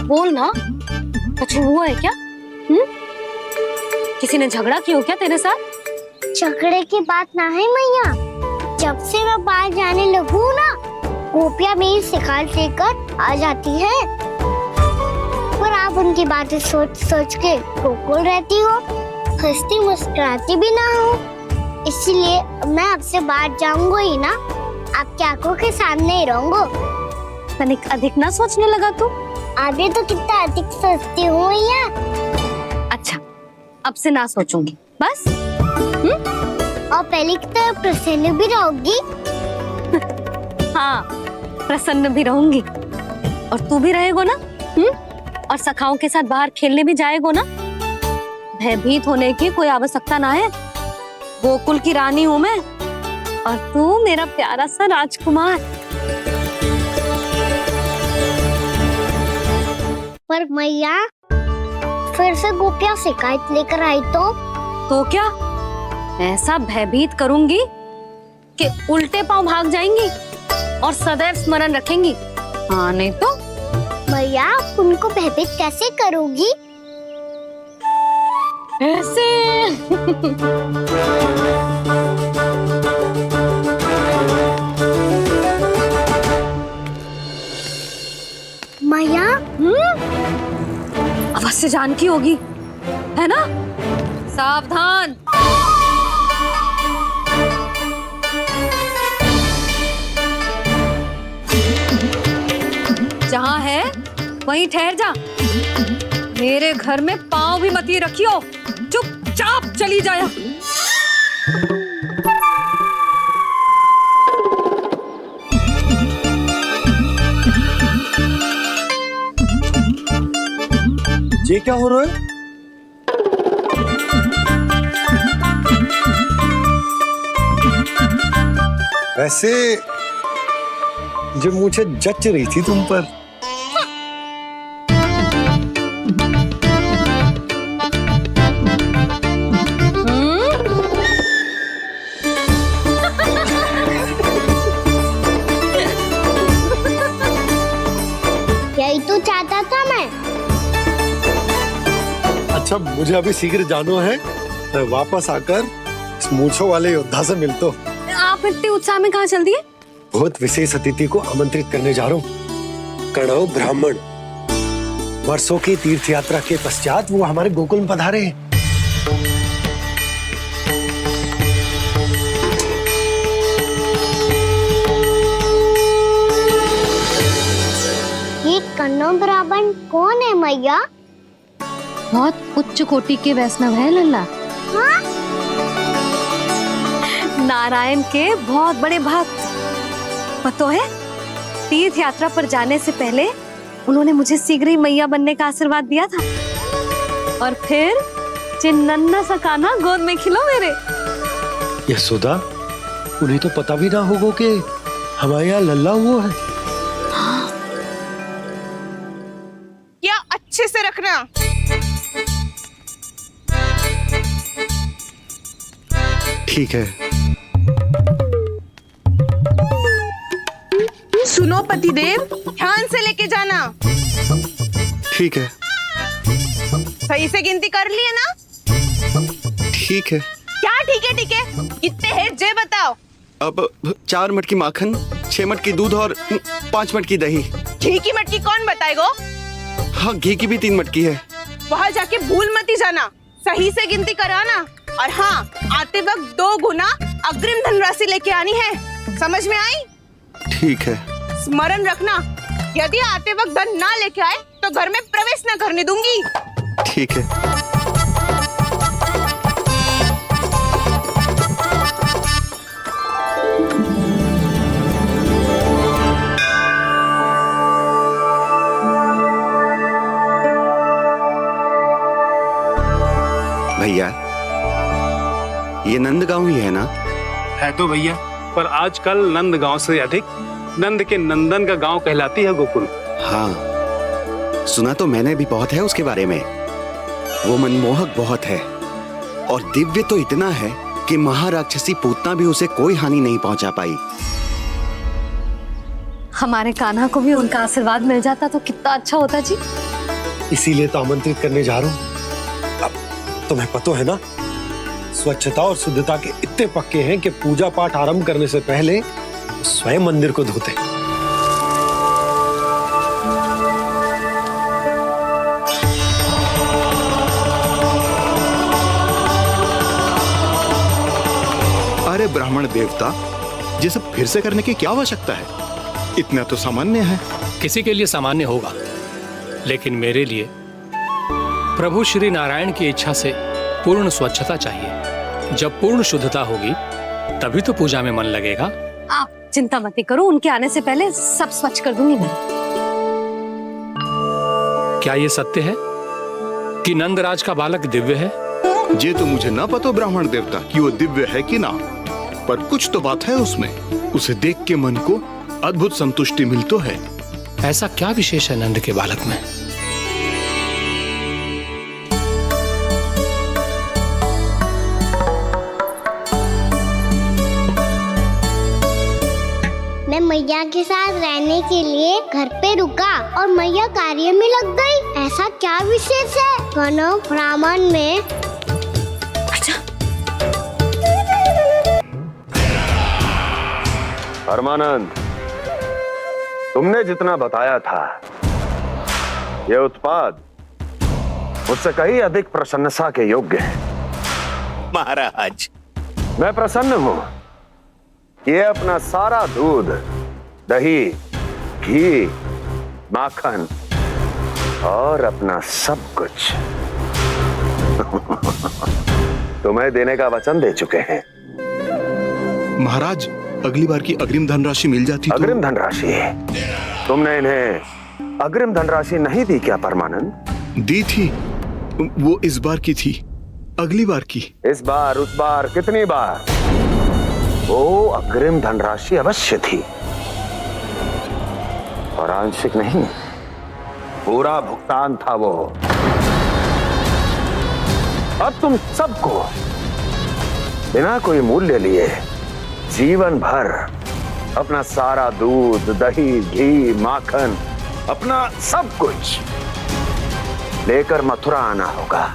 बोल ना, कुछ हुआ है क्या? किसी ने झगड़ा किया क्या तेरे साथ? झगड़े की बात ना है मैया, जब से मैं बाहर जाने लगू ना, गोपियां मेरी शिकायत लेकर आ जाती है, पर आप उनकी बातें सोच सोच के गोकुल रहती हो, हंसती मुस्कुराती भी ना हो। इसलिए मैं आपसे बाहर जाऊंगा ही ना, आपकी आंखों के सामने ही रहूंगा। तनिक अधिक ना सोचने लगा तू? आगे तो कितना अधिक सोचती हूँ मैया। अच्छा, अब से ना सोचूंगी बस। और पहले की तरह प्रसन्न भी रहोगी? हाँ, प्रसन्न भी रहूंगी। और तू भी रहेगा ना? और सखाओं के साथ बाहर खेलने भी जाएगा ना? भयभीत होने की कोई आवश्यकता ना है, गोकुल की रानी हूँ मैं, और तू मेरा प्यारा सा राजकुमार। पर मैया, फिर से गोपियाँ शिकायत लेकर आई तो क्या ऐसा भयभीत करूंगी कि उल्टे पांव भाग जाएंगी और सदैव स्मरण रखेंगी? हाँ नहीं तो मैया आप उनको भयभीत कैसे करोगी? ऐसे मैया अवश्य जानकी होगी, है ना? सावधान। जहाँ है वहीं ठहर जा। मेरे घर में पाँव भी मत ही रखियो, चुपचाप चली जाया। ये क्या हो रहा है? वैसे जो मुझे जच रही थी तुम पर। यही तो चाहता था मैं। अच्छा मुझे अभी शीघ्र जाना है, मैं वापस आकर इस मूंछों वाले योद्धा से मिलता हूँ। आप इतने उत्साह में कहाँ चल दिए? बहुत विशेष अतिथि को आमंत्रित करने जा रहा हूँ। कणव ब्राह्मण वर्षों की तीर्थ यात्रा के पश्चात वो हमारे गोकुल में पधारे हैं। ये कणव ब्राह्मण कौन है मैया? बहुत उच्च कोटि के वैष्णव है लल्ला। हाँ? नारायण के बहुत बड़े भक्त। पता है, तीर्थ यात्रा पर जाने से पहले उन्होंने मुझे शीघ्र ही मैया बनने का आशीर्वाद दिया था और फिर चिन्नन्ना सा कान्हा गोद में खिलो मेरे। यशोदा, उन्हें तो पता भी ना होगा कि हमारे यहाँ लल्ला हुआ है। क्या अच्छे से रखना। ठीक है। सुनो पतिदेव, ध्यान से लेके जाना। ठीक है। सही से गिनती कर लिए ना? ठीक है। क्या ठीक है ठीक है? कितने हैं जे बताओ। अब 4 मटकी माखन, 6 मटकी दूध और 5 मटकी दही। घी की मटकी कौन बताएगा? हाँ, घी की भी 3 मटकी है। वहाँ जाके भूल मत ही जाना, सही से गिनती कराना। और हाँ, आते वक्त 2 गुना अग्रिम धनराशि लेके आनी है। समझ में आई? ठीक है। स्मरण रखना, यदि आते वक्त धन ना लेके आए तो घर में प्रवेश न करने दूंगी। ठीक है। भैया, ये नंदगांव ही है ना? है तो भैया, पर आजकल नंदगांव से अधिक नंद के नंदन का गांव कहलाती है गोकुल। हाँ, सुना तो मैंने भी बहुत है उसके बारे में। वो मनमोहक बहुत है और दिव्य तो इतना है कि महाराक्षसी पूतना भी उसे कोई हानि नहीं पहुंचा पाई। हमारे कान्हा को भी उनका आशीर्वाद मिल जाता तो कितना अच्छा होता जी। इसीलिए तो आमंत्रित करने जा रहा हूँ। अब तुम्हें पता है ना, स्वच्छता और शुद्धता के इतने पक्के हैं कि पूजा पाठ आरंभ करने से पहले स्वयं मंदिर को धोते। अरे ब्राह्मण देवता, ये सब फिर से करने की क्या आवश्यकता है? इतना तो सामान्य है। किसी के लिए सामान्य होगा, लेकिन मेरे लिए प्रभु श्री नारायण की इच्छा से पूर्ण स्वच्छता चाहिए। जब पूर्ण शुद्धता होगी तभी तो पूजा में मन लगेगा। आप चिंता मत करो, उनके आने से पहले सब स्वच्छ कर दूंगी मैं। क्या ये सत्य है कि नंदराज का बालक दिव्य है? ये तो मुझे ना पता ब्राह्मण देवता कि वो दिव्य है कि ना, पर कुछ तो बात है उसमें। उसे देख के मन को अद्भुत संतुष्टि मिल तो है। ऐसा क्या विशेष है नंद के बालक में? मैया के साथ रहने के लिए घर पे रुका और मैया कार्य में लग गई। ऐसा क्या विशेष है कनव ब्राह्मण में? परमानंद, तुमने जितना बताया था ये उत्पाद मुझसे कहीं अधिक प्रशंसा के योग्य है। महाराज, मैं प्रसन्न हूं। ये अपना सारा दूध, दही, घी, माखन और अपना सब कुछ तुम्हें देने का वचन दे चुके हैं। महाराज, अगली बार की अग्रिम धनराशि मिल जाती तो। अग्रिम धनराशि? तुमने इन्हें अग्रिम धनराशि नहीं दी क्या परमानंद? दी थी, वो इस बार की थी, अगली बार की। इस बार, उस बार, कितनी बार? वो अग्रिम धनराशि अवश्य थी और आंशिक नहीं, पूरा भुगतान था वो। अब तुम सबको बिना कोई मूल्य लिए जीवन भर अपना सारा दूध, दही, घी, माखन, अपना सब कुछ लेकर मथुरा आना होगा।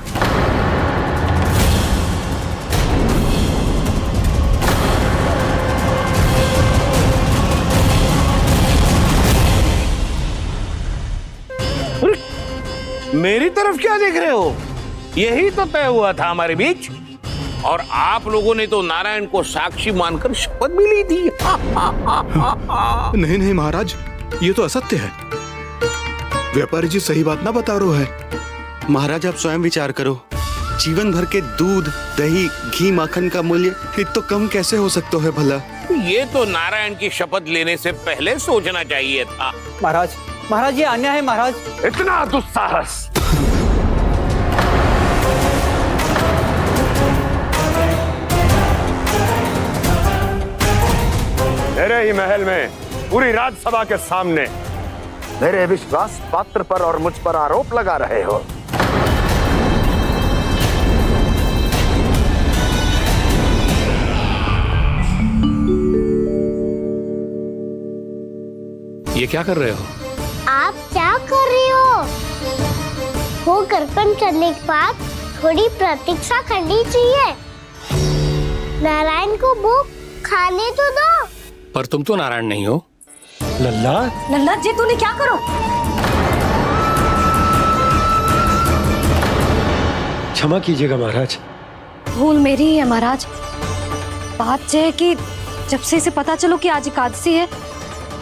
मेरी तरफ क्या देख रहे हो? यही तो तय हुआ था हमारे बीच, और आप लोगों ने तो नारायण को साक्षी मानकर शपथ भी ली थी। नहीं नहीं महाराज, ये तो असत्य है। व्यापारी जी सही बात ना बता रहे है। महाराज, आप स्वयं विचार करो, जीवन भर के दूध, दही, घी, माखन का मूल्य इतना कम कैसे हो सकता है भला? ये तो नारायण की शपथ लेने से पहले सोचना चाहिए था। महाराज, महाराज ये अन्याय है महाराज। इतना दुस्साहस! मेरे ही महल में पूरी राजसभा के सामने मेरे विश्वास पात्र पर और मुझ पर आरोप लगा रहे हो। ये क्या कर रहे हो? आप क्या कर रहे हो? वो कर्पण करने के बाद थोड़ी प्रतीक्षा करनी चाहिए। नारायण को भूख खाने तो दो। पर तुम तो नारायण नहीं हो। लल्ला, लल्ला जी तूने क्या करो? क्षमा कीजिएगा महाराज। भूल मेरी ही है महाराज। बात यह है कि जब से इसे पता चलो कि आज एकादशी है,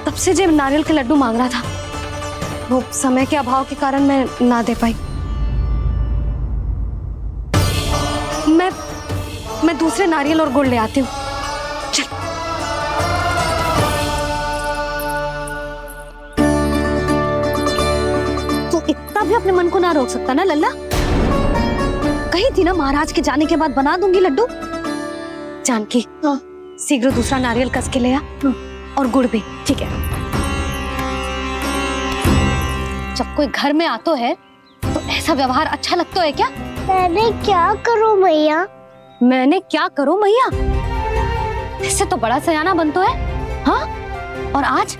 तब से जो नारियल के लड्डू मांग रहा था, वो समय के अभाव के कारण मैं ना दे पाई। मैं दूसरे नारियल और गुड़ ले आती हूँ। चल। तू इतना भी अपने मन को ना रोक सकता ना लल्ला? कही थी ना महाराज के जाने के बाद बना दूंगी लड्डू। जानकी, शीघ्र दूसरा नारियल कस के ले आ, और गुड़ भी। ठीक है। जब कोई घर में आतो है तो ऐसा व्यवहार अच्छा लगता है क्या? मैंने क्या करूं मैया? मैंने क्या करूं मैया? इससे तो बड़ा सयाना बनतो है। हाँ? और आज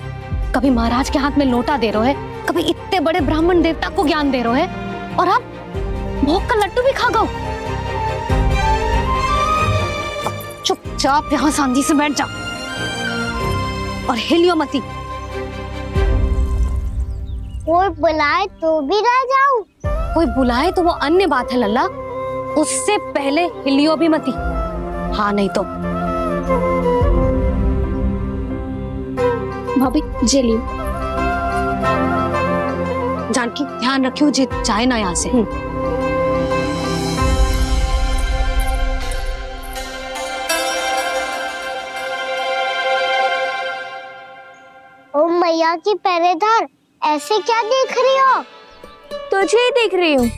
कभी महाराज के हाथ में लोटा दे रहे है, कभी इतने बड़े ब्राह्मण देवता को ज्ञान दे रहे है, और अब भोग का लड्डू भी खा गो। चुपचाप यहाँ शांति से बैठ जा और हिलियो मती। कोई बुलाए तो भी ना जाऊं? कोई बुलाए तो वो अन्य बात है लल्ला, उससे पहले हिलियो भी मती। हाँ नहीं तो। भाभी जे लियो। जानकी ध्यान रखियो जे चाहे ना यहाँ से। ओ मैया की पहरेदार, ऐसे क्या देख रही हो? तुझे ही देख रही हूँ।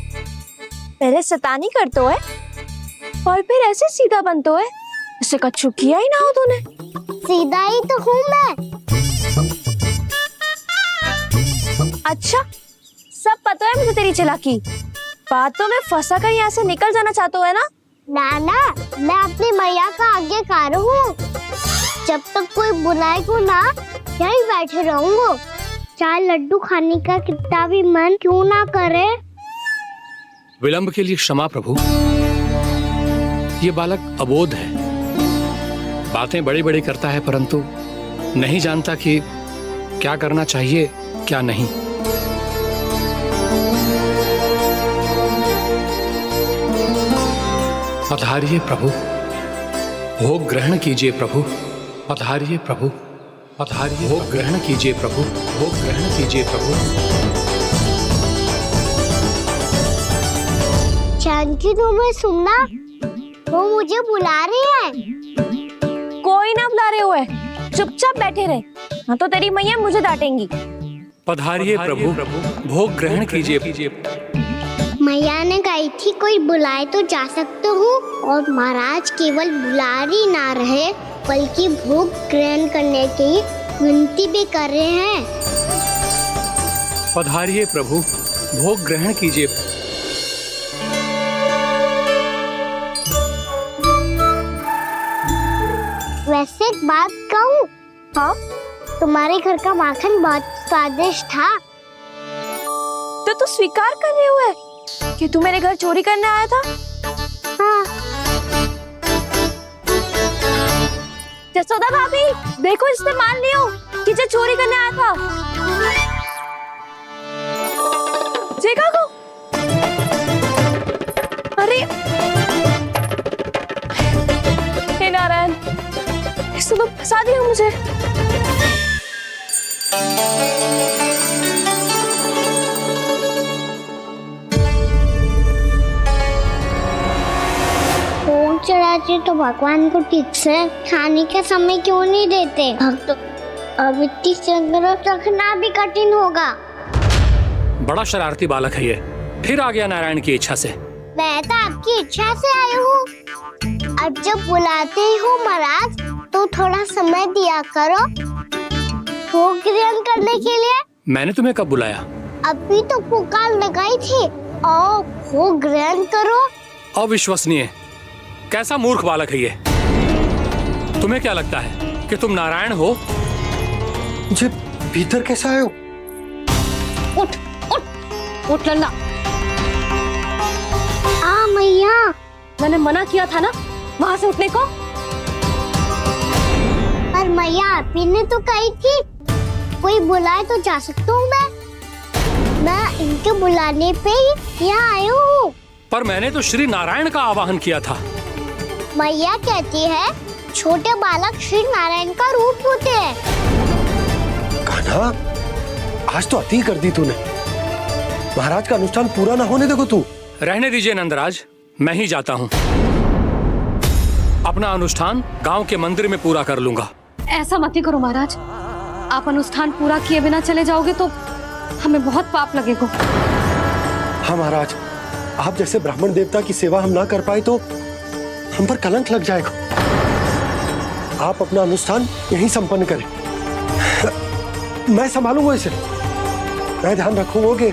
पहले शैतानी करतो है और फिर ऐसे सीधा बनतो है, इससे कछु किया ही ना हो तूने। सीधा ही तो हूँ मैं। अच्छा, सब पता है मुझे तेरी चालाकी। बातों में फंसा कर यहाँ से निकल जाना चाहते हो है ना? नाना, मैं अपनी मैया का आज्ञाकार हूँ। जब तक कोई बुलाए को ना, यही बैठे रहूंगा। चाहे लड्डू खाने का कितना भी मन क्यों ना करे। विलंब के लिए क्षमा प्रभु। ये बालक अबोध है, बातें बड़ी बड़ी करता है परंतु नहीं जानता कि क्या करना चाहिए क्या नहीं। पधारिए प्रभु, भोग ग्रहण कीजिए प्रभु। पधारिए प्रभु, पधारिए, भोग ग्रहण कीजिए प्रभु, भोग ग्रहण कीजिए प्रभु। जानकी तुम्हें सुनना, वो मुझे बुला रही है। कोई ना बुला रहे हुए, चुपचाप बैठे रहे, हाँ तो तेरी मैया मुझे डांटेंगी। पधारिए प्रभु, भोग ग्रहण कीजिए। मैया ने कही थी कोई बुलाए तो जा सकते हूँ, और महाराज केवल बुलारी ना रहे बल्कि भोग ग्रहण करने की विनती भी कर रहे हैं। पधारिए प्रभु, भोग ग्रहण कीजिए। वैसे एक बात कहूँ? हाँ? तुम्हारे घर का माखन बहुत स्वादिष्ट था। तो तू स्वीकार कर रहे हुए कि तू मेरे घर चोरी करने आया था? हाँ। जसोदा भाभी, देखो इसने मान लियो कि जो चोरी करने आया था। देखा को? अरे हे नारायण, इसने तो फंसा दिया मुझे। भोग चढ़ाते तो भगवान को ठीक से खाने का समय क्यों नहीं देते? भक्त अब इतनी संग्रह रखना भी कठिन होगा। बड़ा शरारती बालक है ये, फिर आ गया नारायण की इच्छा से। मैं तो आपकी इच्छा से आई हूँ। अब जब बुलाते ही हो महाराज तो थोड़ा समय दिया करो भोग ग्रहण करने के लिए। मैंने तुम्हें कब बुलाया? अभी तो पुकार लगाई थी, आओ भोग ग्रहण करो। अविश्वसनीय, कैसा मूर्ख बालक है ये। तुम्हें क्या लगता है कि तुम नारायण हो? मुझे भीतर कैसा आए हो? उठ उठ उठ लल्ला। मैया, मैंने मना किया था ना वहां से उठने को। पर मैया आपी ने तो कही थी कोई बुलाए तो जा सकता हूँ मैं इनके बुलाने पे ही यहाँ आई हूँ। पर मैंने तो श्री नारायण का आवाहन किया था। मैया कहती है छोटे बालक श्री नारायण का रूप होते हैं। कान्हा, आज तो अति कर दी तूने। महाराज का अनुष्ठान पूरा ना होने देखो तू। रहने दीजिए नंदराज, मैं ही जाता हूँ। अपना अनुष्ठान गांव के मंदिर में पूरा कर लूंगा। ऐसा मत ही करो महाराज, आप अनुष्ठान पूरा किए बिना चले जाओगे तो हमें बहुत पाप लगेगा। हाँ महाराज, आप जैसे ब्राह्मण देवता की सेवा हम ना कर पाए तो हम पर कलंक लग जाएगा। आप अपना अनुष्ठान यहीं संपन्न करें, मैं संभालूंगा इसे। मैं ध्यान रखूंगा कि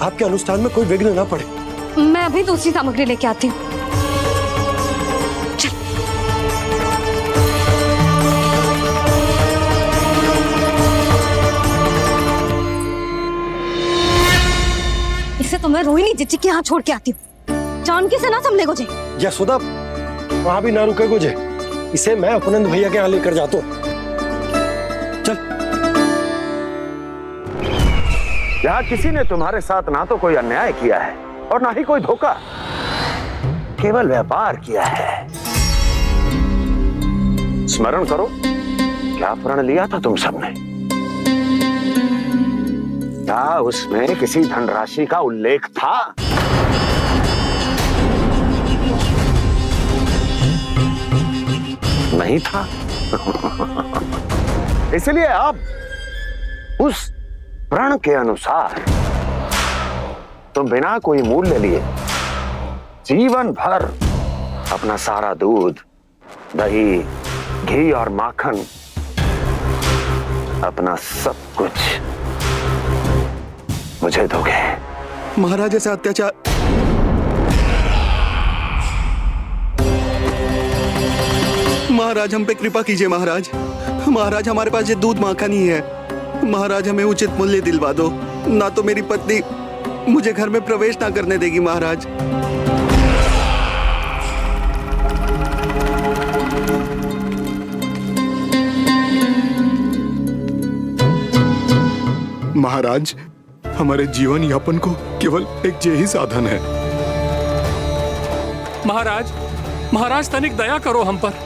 आपके अनुष्ठान में कोई विघ्न ना पड़े। मैं अभी दूसरी सामग्री लेके आती हूँ। इसे तो मैं रोहिणी जीजी के यहाँ छोड़ के आती हूँ। जानकी से ना संभले गुजे। यशोदा, वहां भी ना रुके गुजे। इसे मैं अपनंद भैया के यहाँ लेकर जाता हूँ। चल। यहाँ किसी ने तुम्हारे साथ ना तो कोई अन्याय किया है और ना ही कोई धोखा, केवल व्यापार किया है। स्मरण करो क्या प्रण लिया था तुम सबने? क्या उसमें किसी धनराशि का उल्लेख था? नहीं था। इसलिए अब उस प्रण के अनुसार तुम बिना कोई मूल्य लिए जीवन भर अपना सारा दूध, दही, घी और माखन, अपना सब कुछ मुझे दोगे। महाराज ऐसा अत्याचार। महाराज हम पे कृपा कीजिए महाराज। महाराज हमारे पास ये दूध माखन ही है। महाराज हमें उचित मूल्य दिलवा दो, ना तो मेरी पत्नी मुझे घर में प्रवेश ना करने देगी महाराज। महाराज हमारे जीवन यापन को केवल एक यही साधन है। महाराज, महाराज तनिक दया करो हम पर।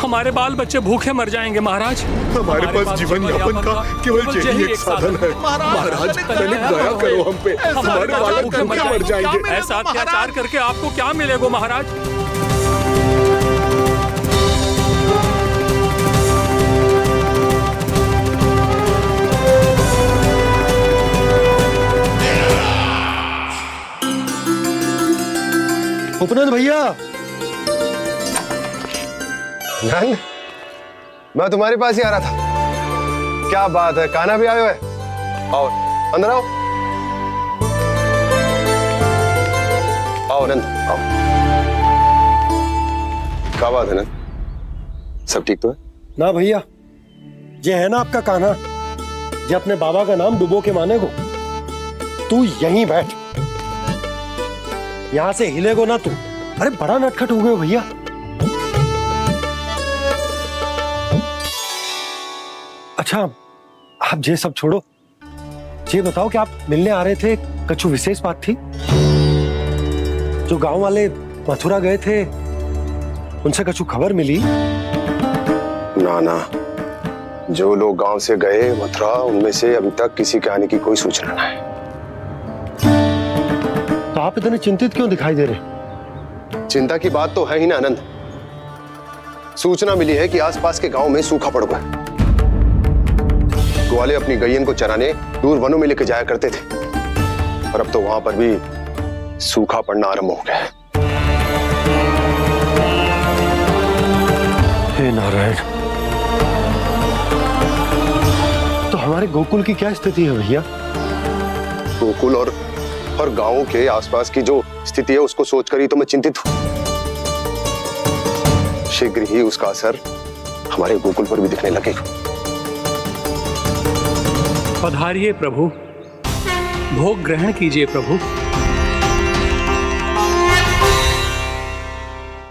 हमारे बाल बच्चे भूखे मर जाएंगे महाराज। हमारे पास जीवन यापन का केवल यही एक साधन है। महाराज तनिक दया करो हम पे। हमारे बाल भूखे मर जाएंगे। ऐसा अत्याचार करके आपको क्या मिलेगा महाराज? उपनंद भैया। नंद, मैं तुम्हारे पास ही आ रहा था। क्या बात है, कान्हा भी आयो है? आओ अंदर आओ। आओ नंद आओ। क्या बात है नंद, सब ठीक तो है? ना भैया, ये है ना आपका कान्हा, ये अपने बाबा का नाम डुबो के माने को। तू यहीं बैठ, यहां से हिलेगो ना तू। अरे बड़ा नटखट हो गए भैया। अच्छा आप ये सब छोड़ो, ये बताओ कि आप मिलने आ रहे थे, कछु विशेष बात थी? जो गांव वाले मथुरा गए थे उनसे कछु खबर मिली? ना ना, जो लोग गांव से गए मथुरा उनमें से अभी तक किसी के आने की कोई सूचना नहीं है। तो आप इतने चिंतित क्यों दिखाई दे रहे? चिंता की बात तो है ही ना आनंद। सूचना मिली है कि आसपास के गांव में सूखा पड़ गया। ग्वाले अपनी गैयन को चराने दूर वनों में लेके जाया करते थे, और अब तो वहां पर भी सूखा पड़ना आरंभ हो गया है। हे नारायण, तो हमारे गोकुल की क्या स्थिति है भैया? गोकुल और गांवों के आसपास की जो स्थिति है उसको सोचकर ही तो मैं चिंतित हूं। शीघ्र ही उसका असर हमारे गोकुल पर भी दिखने लगेगा। पधारिए प्रभु, भोग ग्रहण कीजिए प्रभु।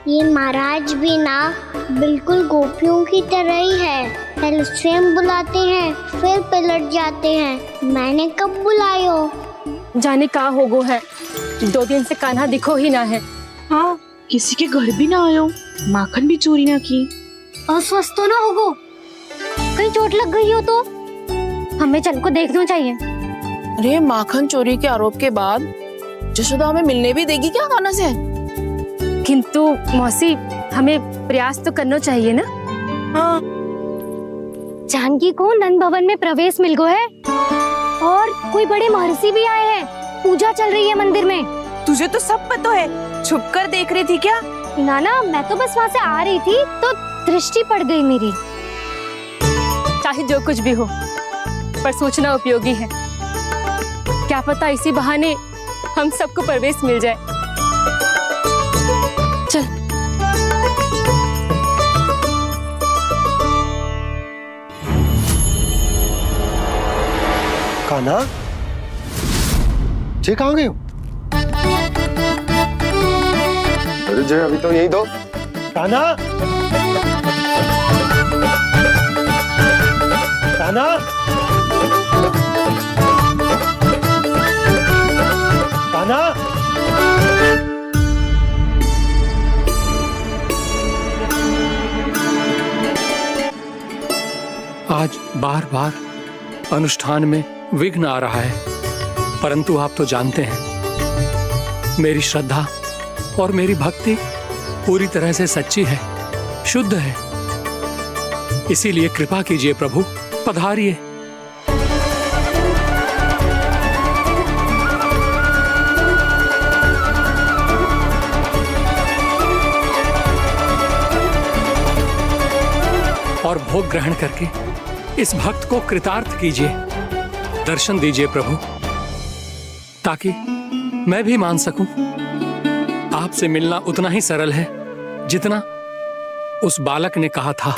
ये महाराज भी ना बिल्कुल गोपियों की तरह ही है। पहले स्वयं बुलाते हैं फिर पलट जाते हैं। मैंने कब बुलायो? जाने का होगो है, 2 दिन से कान्हा दिखो ही ना है। हाँ, किसी के घर भी ना आयो, माखन भी चोरी ना की। अस्वस्थ तो ना होगो, कहीं चोट लग गई हो तो? हमें चल को देखना चाहिए। अरे माखन चोरी के आरोप के बाद जशोदा हमें मिलने भी देगी क्या कान्हा से? किंतु मौसी, हमें प्रयास तो करना चाहिए ना। हाँ। जानकी को नंद भवन में प्रवेश मिल गो है, और कोई बड़े महर्षि भी आए हैं। पूजा चल रही है मंदिर में। तुझे तो सब पता है, छुप कर देख रही थी क्या? ना, मैं तो बस वहाँ से आ रही थी तो दृष्टि पड़ गई मेरी। चाहे जो कुछ भी हो, पर सूचना उपयोगी है। क्या पता इसी बहाने हम सबको प्रवेश मिल जाए। चल। कान्हा, जे कहाँ गए हो? अरे जय, अभी तो यही दो। कान्हा, कान्हा, कान्हा। आज बार बार अनुष्ठान में विघ्न आ रहा है, परंतु आप तो जानते हैं मेरी श्रद्धा और मेरी भक्ति पूरी तरह से सच्ची है, शुद्ध है। इसीलिए कृपा कीजिए प्रभु, पधारिए। और भोग ग्रहण करके इस भक्त को कृतार्थ कीजिए। दर्शन दीजिए प्रभु, ताकि मैं भी मान सकूं आपसे मिलना उतना ही सरल है जितना उस बालक ने कहा था,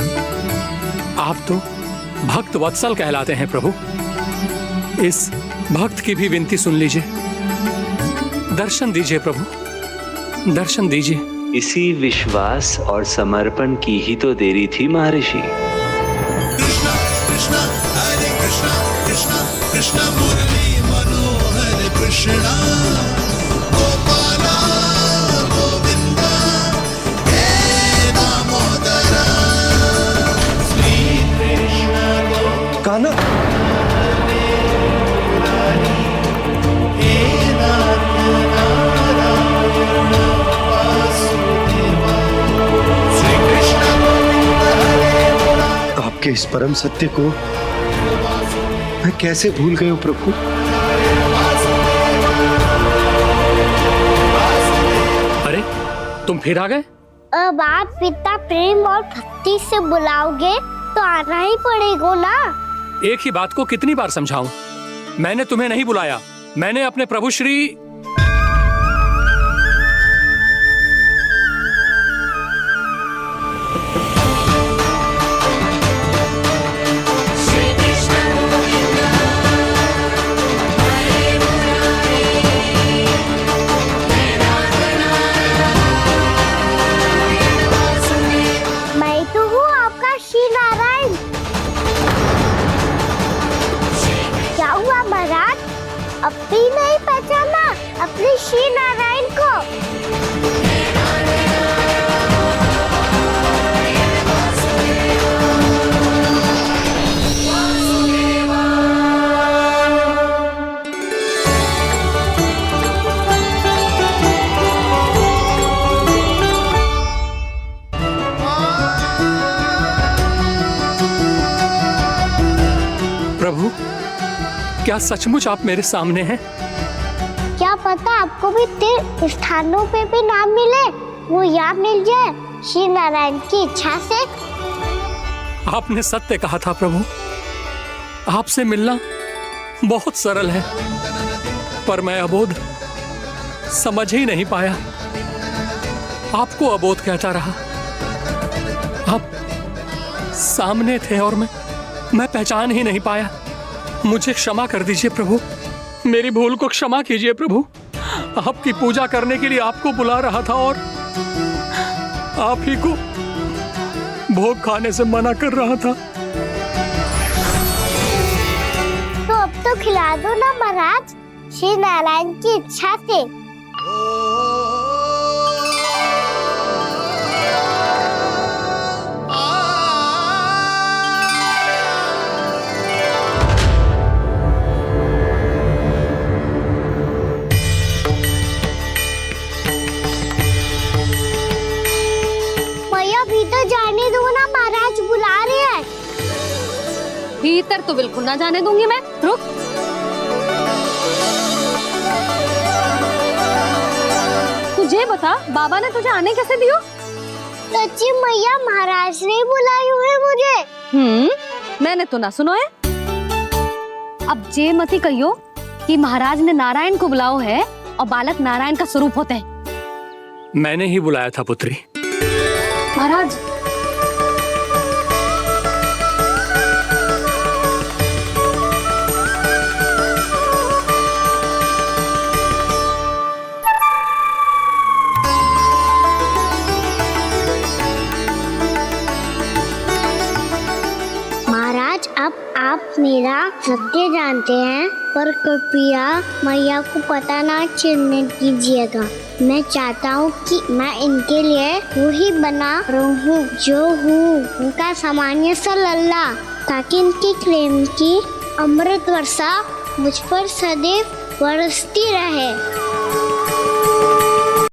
आप तो भक्त वत्सल कहलाते हैं प्रभु। इस भक्त की भी विनती सुन लीजिए। दर्शन दीजिए प्रभु, दर्शन दीजिए। इसी विश्वास और समर्पण की ही तो देरी थी महर्षि। कृष्णा कृष्णा हरे कृष्णा कृष्णा कृष्णा मुरली मनोहर कृष्णा गोपाला गोविंदा हे दामोदरा श्री कृष्ण कान्हा आपके इस परम सत्य को मैं कैसे भूल गया प्रभु। अरे तुम फिर आ गए? अब आप पिता प्रेम और भक्ति से बुलाओगे तो आना ही पड़ेगा ना। एक ही बात को कितनी बार समझाऊं? मैंने तुम्हें नहीं बुलाया, मैंने अपने प्रभु श्री मैं तो हूँ आपका श्री नारायण। क्या हुआ महाराज, अब भी नहीं पहचाना अपने श्री नारायण को? प्रभु, क्या सचमुच आप मेरे सामने हैं? क्या पता आपको भी तीर्थ स्थानों पे भी नाम मिले, वो याद मिल जाए श्री नारायण की इच्छा से। आपने सत्य कहा था प्रभु, आपसे मिलना बहुत सरल है, पर मैं अबोध समझ ही नहीं पाया। आपको अबोध कहता रहा। आप सामने थे और मैं पहचान ही नहीं पाया। मुझे क्षमा कर दीजिए प्रभु, मेरी भूल को क्षमा कीजिए प्रभु। आपकी पूजा करने के लिए आपको बुला रहा था और आप ही को भोग खाने से मना कर रहा था। तो अब तो खिला दो ना महाराज, श्री नारायण की इच्छा से। भीतर जाने दो ना, महाराज बुला रहे हैं। भीतर तो बिल्कुल ना जाने दूंगी मैं, रुक। तुझे बता, बाबा ने तुझे आने कैसे दियो? सच्ची मैया, महाराज ने बुलाई हुई मुझे। मैंने तो ना सुनो है। अब जे मती कहियो कि महाराज ने नारायण को बुलाओ है और बालक नारायण का स्वरूप होते हैं। मैंने ही बुलाया था पुत्री। महाराज, महाराज अब आप मेरा सत्य जानते हैं, पर कृपया मैया को पता ना चलने कीजिएगा। मैं चाहता हूँ कि मैं इनके लिए वही बना रहूँ जो हूँ, उनका सामान्य सा लल्ला, ताकि इनकी प्रेम की अमृत वर्षा मुझ पर सदैव बरसती रहे।